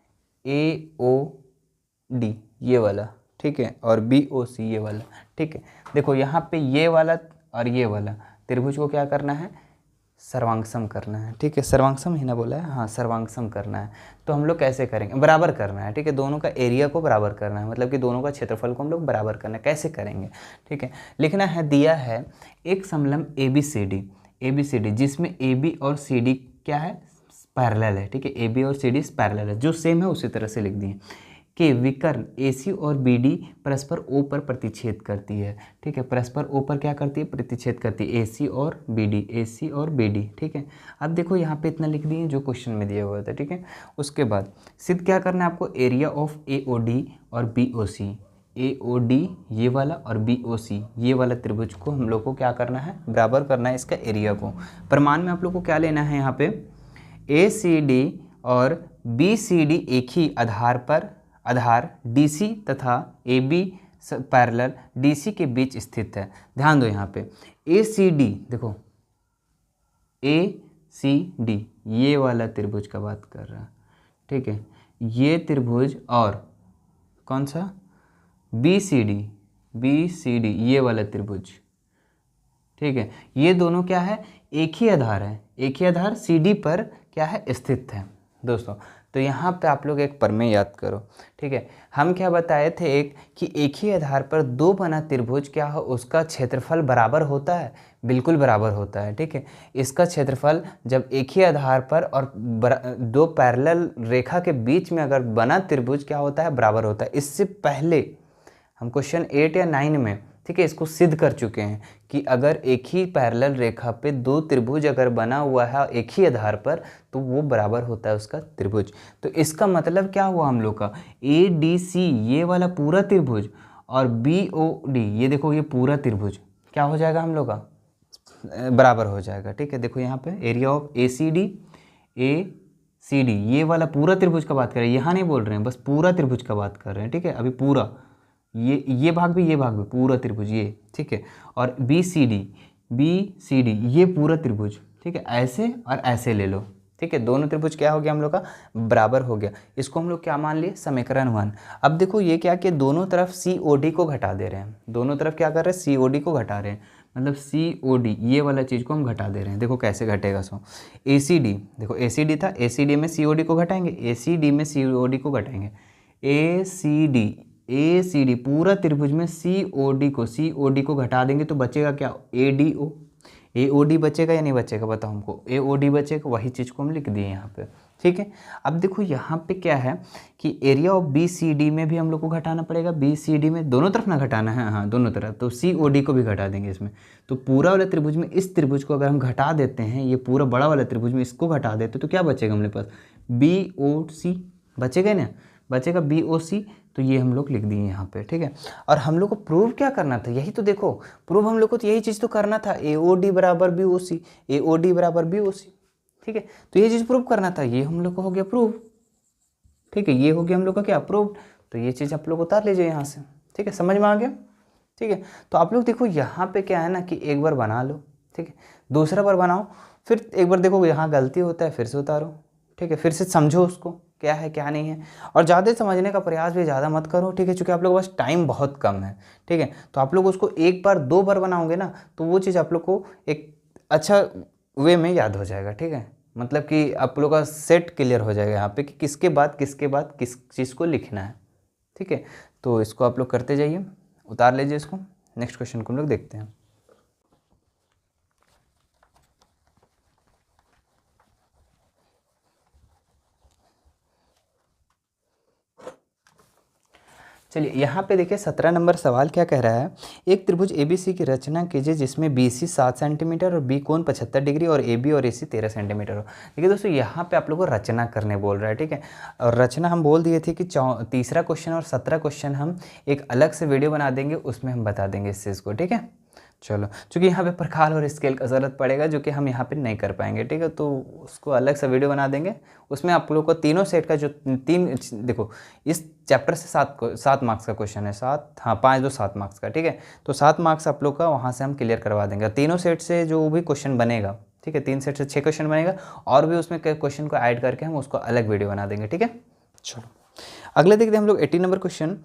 AOD ये वाला, ठीक है, और BOC ये वाला, ठीक है। देखो यहाँ पे ये वाला और ये वाला त्रिभुज को क्या करना है सर्वांगसम करना है, ठीक है। सर्वांगसम ही ना बोला है, हाँ सर्वांगसम करना है। तो हम लोग कैसे करेंगे, बराबर करना है, ठीक है। दोनों का एरिया को बराबर करना है, मतलब कि दोनों का क्षेत्रफल को हम लोग बराबर करना है। कैसे करेंगे, ठीक है। लिखना है, दिया है एक समलंब ABCD जिसमें AB और CD क्या है पैरेलल है, ठीक है। AB और CD पैरेलल है, जो सेम है उसी तरह से लिख दिए कि विकर्ण AC और BD परस्पर O पर प्रतिच्छेद करती है, ठीक है। परस्पर O पर क्या करती है प्रतिच्छेद करती है, AC और BD, ठीक है। अब देखो यहाँ पे इतना लिख दिए जो क्वेश्चन में दिया हुआ था, ठीक है। उसके बाद सिद्ध क्या करना है आपको, एरिया ऑफ AOD और BOC, AOD ये वाला और BOC ये वाला त्रिभुज को हम लोग को क्या करना है बराबर करना है इसका एरिया को। प्रमाण में आप लोग को क्या लेना है, यहाँ पे ACD और BCD एक ही आधार DC तथा AB पैरेलल DC के बीच स्थित है। ध्यान दो यहाँ पे ACD, देखो ACD ये वाला त्रिभुज का बात कर रहा है, ठीक है। ये त्रिभुज और कौन सा BCD ये वाला त्रिभुज, ठीक है। ये दोनों क्या है एक ही आधार है, एक ही आधार CD पर क्या है स्थित है दोस्तों। तो यहाँ पे आप लोग एक प्रमेय याद करो, ठीक है। हम क्या बताए थे एक कि एक ही आधार पर दो बना त्रिभुज क्या हो उसका क्षेत्रफल बराबर होता है, बिल्कुल बराबर होता है, ठीक है। इसका क्षेत्रफल जब एक ही आधार पर और दो पैरेलल रेखा के बीच में अगर बना त्रिभुज क्या होता है बराबर होता है। इससे पहले हम क्वेश्चन 8 या 9 में, ठीक है, इसको सिद्ध कर चुके हैं कि अगर एक ही पैरेलल रेखा पे दो त्रिभुज अगर बना हुआ है एक ही आधार पर तो वो बराबर होता है उसका त्रिभुज। तो इसका मतलब क्या हुआ हम लोग का ADC ये वाला पूरा त्रिभुज और BOD ये देखो ये पूरा त्रिभुज क्या हो जाएगा हम लोग का बराबर हो जाएगा, ठीक है। देखो यहाँ पे एरिया ऑफ ACD ये वाला पूरा त्रिभुज का बात कर रहे हैं, यहाँ नहीं बोल रहे हैं, बस पूरा त्रिभुज का बात कर रहे हैं, ठीक है। अभी पूरा ये भाग भी ये भाग भी पूरा त्रिभुज ये, ठीक है। और BCD ये पूरा त्रिभुज, ठीक है। ऐसे और ऐसे ले लो, ठीक है। दोनों त्रिभुज क्या हो गया हम लोग का बराबर हो गया। इसको हम लोग क्या मान लिए समीकरण 1। अब देखो ये क्या कि दोनों तरफ COD को घटा दे रहे हैं, दोनों तरफ क्या कर रहे हैं COD को घटा रहे हैं, मतलब COD ये वाला चीज़ को हम घटा दे रहे हैं। देखो कैसे घटेगा सो ACD, देखो ACD था, ACD में COD को घटाएंगे, ACD में COD को घटाएंगे, ACD पूरा त्रिभुज में COD को घटा देंगे तो बचेगा क्या AOD बचेगा या नहीं बचेगा बताओ हमको, AOD बचेगा, वही चीज़ को हम लिख दिए यहाँ पे, ठीक है। अब देखो यहाँ पे क्या है कि area of B C D में भी हम लोग को घटाना पड़ेगा, बी सी डी में दोनों तरफ ना घटाना है, हाँ दोनों तरफ, तो सी ओ डी को भी घटा देंगे इसमें। तो पूरा वाला त्रिभुज में इस त्रिभुज को अगर हम घटा देते हैं, ये पूरा बड़ा वाला त्रिभुज में इसको घटा देते तो क्या बचेगा हमारे पास, बी ओ सी बचेगा ना, बचेगा बी ओ सी। तो ये हम लोग लिख दिए यहाँ पे, ठीक है। और हम लोग को प्रूव क्या करना था, यही तो देखो प्रूव हम लोग को तो यही चीज़ तो करना था, ए ओ डी बराबर बी ओ सी, ए ओ डी बराबर बी ओ सी, ठीक है। तो ये चीज़ प्रूव करना था, ये हम लोग को हो गया प्रूव, ठीक है, ये हो गया हम लोग का क्या प्रूव। तो ये चीज़ आप लोग उतार लीजिए यहाँ से, ठीक है, समझ में आ गया, ठीक है। तो आप लोग देखो यहाँ पे क्या है ना कि एक बार बना लो, ठीक है, दूसरा बार बनाओ, फिर एक बार देखो यहाँ गलती होता है फिर से उतारो, ठीक है, फिर से समझो उसको क्या है क्या नहीं है, और ज़्यादा समझने का प्रयास भी ज़्यादा मत करो, ठीक है, क्योंकि आप लोग के पास टाइम बहुत कम है, ठीक है। तो आप लोग उसको एक बार दो बार बनाओगे ना तो वो चीज़ आप लोग को एक अच्छा वे में याद हो जाएगा, ठीक है, मतलब कि आप लोग का सेट क्लियर हो जाएगा यहाँ पे कि किसके बाद किस चीज़ को लिखना है, ठीक है। तो इसको आप लोग करते जाइए, उतार लीजिए इसको। नेक्स्ट क्वेश्चन को हम लोग देखते हैं। चलिए यहाँ पे देखिए 17 नंबर सवाल क्या कह रहा है, एक त्रिभुज ABC की रचना कीजिए जिसमें BC 7 सेंटीमीटर और B कोण 75 डिग्री और AB और AC 13 सेंटीमीटर हो। देखिए दोस्तों यहाँ पे आप लोगों को रचना करने बोल रहा है, ठीक है। और रचना हम बोल दिए थे कि तीसरा क्वेश्चन और 17 क्वेश्चन हम एक अलग से वीडियो बना देंगे, उसमें हम बता देंगे इस चीज़ को, ठीक है। चलो, क्योंकि यहाँ पे प्रकार और स्केल का ज़रूरत पड़ेगा जो कि हम यहाँ पे नहीं कर पाएंगे, ठीक है, तो उसको अलग सा वीडियो बना देंगे, उसमें आप लोग को तीनों सेट का जो तीन, देखो इस चैप्टर से 7 मार्क्स का क्वेश्चन है, 7 हाँ 5 2 7 मार्क्स का, ठीक है। तो 7 मार्क्स आप लोग का वहाँ से हम क्लियर करवा देंगे, तीनों सेट से जो भी क्वेश्चन बनेगा, ठीक है, 3 सेट से 6 क्वेश्चन बनेगा, और भी उसमें क्वेश्चन को ऐड करके हम उसको अलग वीडियो बना देंगे, ठीक है। चलो अगले देखते हैं हम लोग 18 नंबर क्वेश्चन।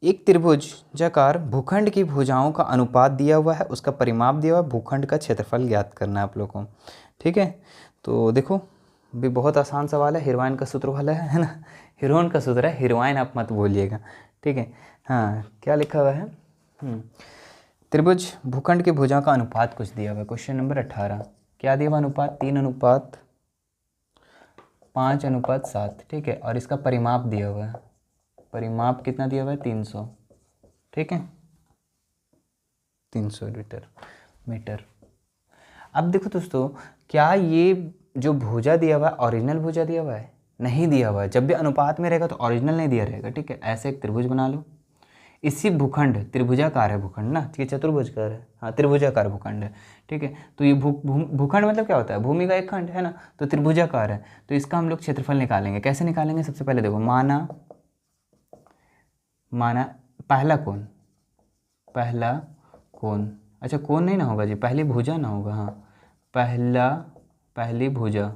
एक त्रिभुजाकार भूखंड की भुजाओं का अनुपात दिया हुआ है, उसका परिमाप दिया हुआ है, भूखंड का क्षेत्रफल ज्ञात करना है आप लोग को, ठीक है। तो देखो भी बहुत आसान सवाल है, हिरवाइन का सूत्र वाला है ना, हीरोइन का सूत्र है, हिरवाइन आप मत बोलिएगा, ठीक है। हाँ क्या लिखा हुआ है, त्रिभुज भूखंड की भुजाओं का अनुपात कुछ दिया हुआ है, क्वेश्चन नंबर 18 क्या दिया हुआ अनुपात, 3:5:7, ठीक है। और इसका परिमाप दिया हुआ है, परिमाप कितना दिया हुआ है 300, ठीक है, 300 मीटर। अब देखो दोस्तों क्या ये जो भुजा दिया हुआ है ओरिजिनल भुजा दिया हुआ है, नहीं दिया हुआ है। जब भी अनुपात में रहेगा तो ओरिजिनल नहीं दिया रहेगा, ठीक है। ऐसे एक त्रिभुज बना लो, इसी भूखंड त्रिभुजाकार है भूखंड ना, ये चतुर्भुजकार है, हाँ त्रिभुजाकार भूखंड है, ठीक है। तो ये भूखंड मतलब क्या होता है, भूमि का एक खंड है ना, तो त्रिभुजाकार है। तो इसका हम लोग क्षेत्रफल निकालेंगे, कैसे निकालेंगे, सबसे पहले देखो माना पहला कोण, अच्छा कोण नहीं ना होगा जी, पहली भुजा ना होगा, हाँ पहली भुजा,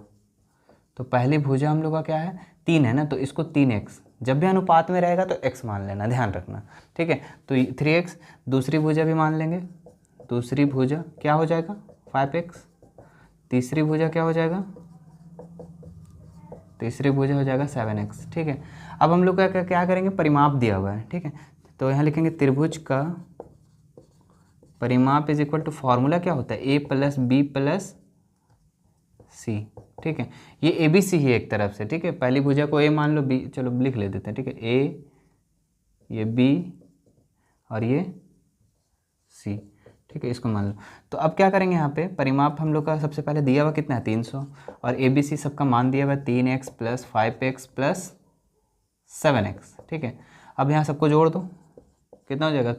तो पहली भुजा हम लोग का क्या है 3 है ना, तो इसको 3x, जब भी अनुपात में रहेगा तो x मान लेना, ध्यान रखना, ठीक है। तो 3x, दूसरी भुजा भी मान लेंगे, दूसरी भुजा क्या हो जाएगा 5x, तीसरी भुजा क्या हो जाएगा, तीसरी भुजा हो जाएगा 7x, ठीक है। अब हम लोग क्या करेंगे, परिमाप दिया हुआ है, ठीक है, तो यहाँ लिखेंगे त्रिभुज का परिमाप इज इक्वल टू, फॉर्मूला क्या होता है a + b + c, ठीक है। ये ए बी सी ही एक तरफ से, ठीक है, पहली भुजा को a मान लो, b चलो लिख ले देते हैं, ठीक है, a ये b और ये c, ठीक है, इसको मान लो। तो अब क्या करेंगे, यहाँ पे परिमाप हम लोग का सबसे पहले दिया हुआ कितना है 300, और ए बी सी सबका मान दिया हुआ 3x + 5x + 7x, ठीक है। अब यहाँ सबको जोड़ दो, कितना हो जाएगा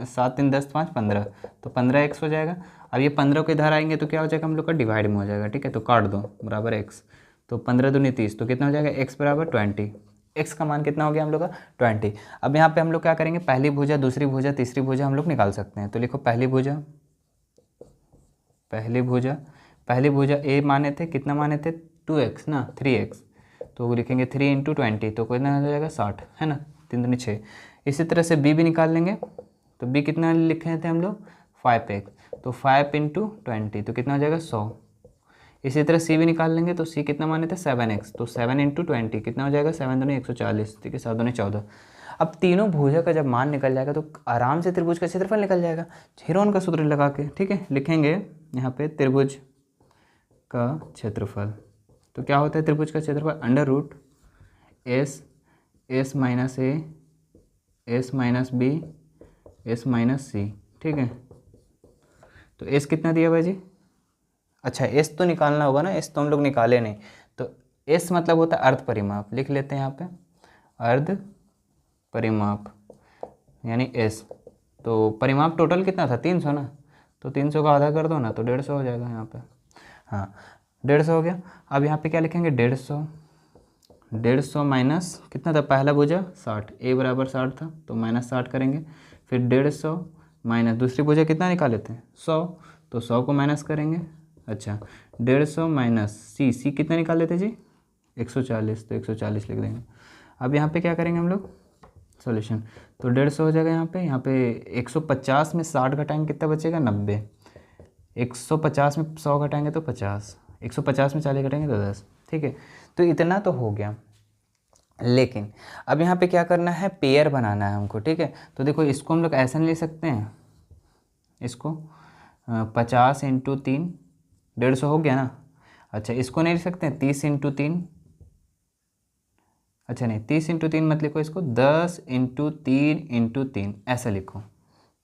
7 3 10 5 15, तो 15x हो जाएगा। अब ये 15 को इधर आएंगे तो क्या हो जाएगा हम लोग का डिवाइड में हो जाएगा, ठीक है, तो काट दो बराबर x, तो 15 दूनी 30, तो कितना हो जाएगा x बराबर 20, x का मान कितना हो गया हम लोग का 20। अब यहाँ पे हम लोग क्या करेंगे, पहली भुजा दूसरी भुजा तीसरी भुजा हम लोग निकाल सकते हैं, तो लिखो पहली भुजा a माने थे, कितना माने थे 2x ना 3x, तो लिखेंगे 3 × 20, तो कितना हो जाएगा 60, है ना, 3 दूनी 6। इसी तरह से b भी निकाल लेंगे, तो b कितना लिखे थे हम लोग 5x, तो 5 × 20, तो कितना हो जाएगा 100। इसी तरह c भी निकाल लेंगे, तो c कितना माने थे 7x, तो 7 × 20 कितना हो जाएगा 7 दूनी 140, ठीक है, 7 दूनी 14। अब तीनों भुजा का जब मान निकल जाएगा तो आराम से त्रिभुज का क्षेत्रफल निकल जाएगा, हीरोइन का सूत्र लगा के, ठीक है। लिखेंगे यहाँ पे त्रिभुज का क्षेत्रफल, तो क्या होता है त्रिभुज का क्षेत्रफल under root S S minus A S minus B S minus C. ठीक है, तो एस कितना दिया भाई जी? अच्छा एस तो निकालना होगा ना, एस तो हम लोग निकाले नहीं। तो एस मतलब होता है अर्ध परिमाप, लिख लेते हैं यहाँ पे अर्ध परिमाप यानी एस। तो परिमाप टोटल कितना था? 300 ना, तो 300 का आधा कर दो ना तो 150 हो जाएगा यहाँ पे। हाँ 150 हो गया। अब यहाँ पे क्या लिखेंगे? 150 माइनस कितना था? पहला भुजा 60, ए बराबर 60 था तो माइनस 60 करेंगे। फिर 150 माइनस दूसरी भुजा कितना निकाले थे? 100, तो 100 को माइनस करेंगे। अच्छा 150 माइनस सी कितना निकाले थे जी? 140, तो 140 लिख देंगे। अब यहाँ पे क्या करेंगे हम लोग? सॉल्यूशन। तो 150 हो जाएगा यहाँ पे 150 में 60 घटाएंगे कितना बचेगा? 90। 150 में 100 घटाएंगे तो 50, 150 में 40 घटाएंगे तो 10। ठीक है, तो इतना तो हो गया। लेकिन अब यहाँ पे क्या करना है? पेयर बनाना है हमको। ठीक है, तो देखो इसको हम लोग ऐसा नहीं ले सकते हैं, इसको 50 इंटू 3 150 हो गया ना। अच्छा इसको नहीं ले सकते हैं 30 इंटू 3, अच्छा नहीं 30 इंटू 3 मत लिखो, इसको 10 इंटू 3 इंटू 3 ऐसा लिखो।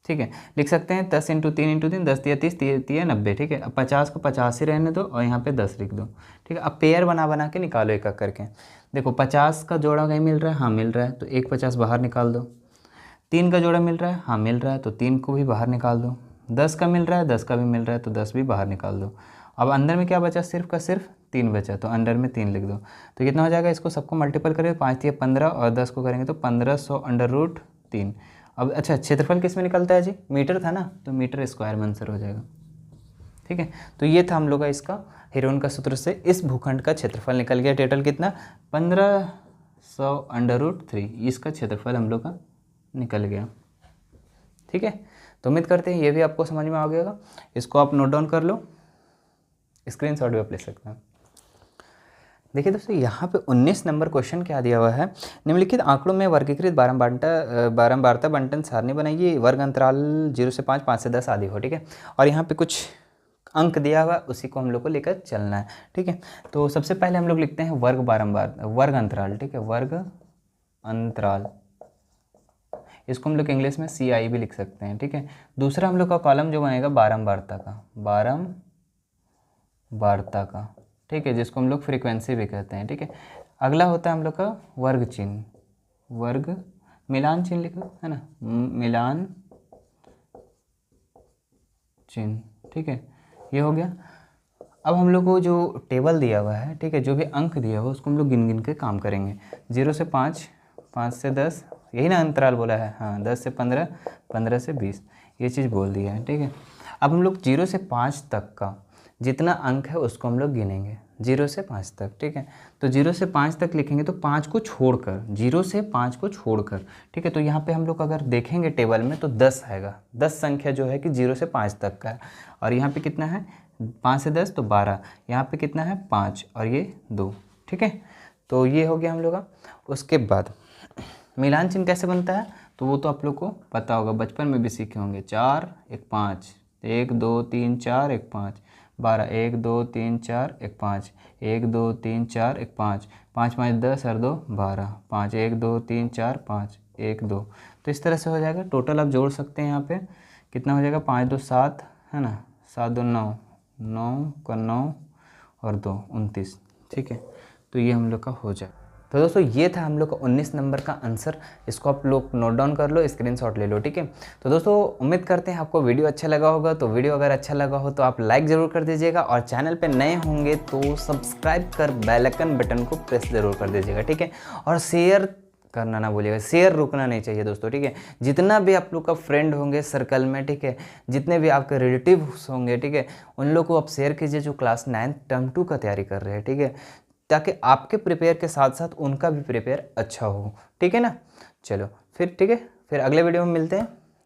ठीक है, लिख सकते हैं 10 इंटू 3 इंटू 3, 10 तिया 30, 30 तिया 90। ठीक है, अब 50 को 50 ही रहने दो और यहाँ पे 10 लिख दो। ठीक है, अब पेयर बना के निकालो एक एक करके। देखो 50 का जोड़ा कहीं मिल रहा है? हाँ मिल रहा है, तो एक 50 बाहर निकाल दो। 3 का जोड़ा मिल रहा है? हाँ मिल रहा है, तो 3 को भी बाहर निकाल दो। 10 का मिल रहा है? 10 का भी मिल रहा है, तो 10 भी बाहर निकाल दो। अब अंदर में क्या बचा? सिर्फ का सिर्फ 3 बचा, तो अंदर में 3 लिख दो। तो कितना हो जाएगा? इसको सबको मल्टीपल करें, 5 तिया 15 और 10 को करेंगे तो 1500 अंडर रूट 3। अब अच्छा क्षेत्रफल किस में निकलता है जी? मीटर था ना, तो मीटर स्क्वायर में आंसर हो जाएगा। ठीक है, तो ये था हम लोग का इसका हेरोन का सूत्र से इस भूखंड का क्षेत्रफल निकल गया। टोटल कितना? 1500 अंडर रूट 3, इसका क्षेत्रफल हम लोग का निकल गया। ठीक है, तो उम्मीद करते हैं ये भी आपको समझ में आ गया। इसको आप नोट डाउन कर लो, स्क्रीनशॉट भी आप ले सकते हैं। देखिए दोस्तों यहाँ पे 19 नंबर क्वेश्चन क्या दिया हुआ है? निम्नलिखित आंकड़ों में वर्गीकृत बारंबारता बंटन सारणी बनाइए। वर्ग अंतराल 0 से 5, 5 से 10 आदि हो। ठीक है, और यहाँ पे कुछ अंक दिया हुआ है, उसी को हम लोग को लेकर चलना है। ठीक है, तो सबसे पहले हम लोग लिखते हैं वर्ग अंतराल। ठीक है, वर्ग अंतराल, इसको हम लोग इंग्लिश में CI भी लिख सकते हैं। ठीक है, दूसरा हम लोग का कॉलम जो बनेगा बारंबारता का। ठीक है, जिसको हम लोग फ्रीक्वेंसी भी कहते हैं। ठीक है, अगला होता है हम लोग का वर्ग चिन्ह, मिलान चिन्ह लिखो है ना, मिलान चिन्ह। ठीक है, ये हो गया। अब हम लोग को जो टेबल दिया हुआ है, ठीक है, जो भी अंक दिया हुआ है उसको हम लोग गिन के काम करेंगे। 0 से 5, 5 से 10, यही ना अंतराल बोला है? हाँ, 10 से 15, 15 से 20, ये चीज़ बोल दिया है। ठीक है, अब हम लोग 0 से 5 तक का जितना अंक है उसको हम लोग गिनेंगे, 0 से 5 तक। ठीक है, तो 0 से 5 तक लिखेंगे तो 5 को छोड़कर, 0 से 5 को छोड़कर। ठीक है, तो यहाँ पे हम लोग अगर देखेंगे टेबल में तो 10 आएगा, 10 संख्या जो है कि 0 से 5 तक का है। और यहाँ पे कितना है? 5 से 10 तो 12, यहाँ पे कितना है? 5 और ये 2। ठीक है, तो ये हो गया हम लोग का। उसके बाद मिलान चिन्ह कैसे बनता है तो वो तो आप लोग को पता होगा, बचपन में भी सीखे होंगे। 4 1 5, 1 2 3 4 1 5, 12, 1 2 3 4 1 5, 1 2 3 4 1 5, 5 5 10 और 2 12, 5 1 2 3 4 5 1 2। तो इस तरह से हो जाएगा। टोटल आप जोड़ सकते हैं यहाँ पे कितना हो जाएगा? 5 2 7 है ना, 7 2 9, 9 का 9 और 2 29। ठीक है, तो ये हम लोग का हो जाए। तो दोस्तों ये था हम लोग का 19 नंबर का आंसर। इसको आप लोग नोट डाउन कर लो, स्क्रीनशॉट ले लो। ठीक है, तो दोस्तों उम्मीद करते हैं आपको वीडियो अच्छा लगा होगा। तो वीडियो अगर अच्छा लगा हो तो आप लाइक ज़रूर कर दीजिएगा, और चैनल पे नए होंगे तो सब्सक्राइब कर बेल आइकन बटन को प्रेस ज़रूर कर दीजिएगा। ठीक है, और शेयर करना ना भूलिएगा, शेयर रुकना नहीं चाहिए दोस्तों। ठीक है, जितना भी आप लोग का फ्रेंड होंगे सर्कल में, ठीक है, जितने भी आपके रिलेटिव्स होंगे, ठीक है, उन लोग को आप शेयर कीजिए जो क्लास 9 टर्म 2 का तैयारी कर रहे हैं। ठीक है, ताकि आपके प्रिपेयर के साथ साथ उनका भी प्रिपेयर अच्छा हो। ठीक है ना, चलो फिर ठीक है, फिर अगले वीडियो में मिलते हैं।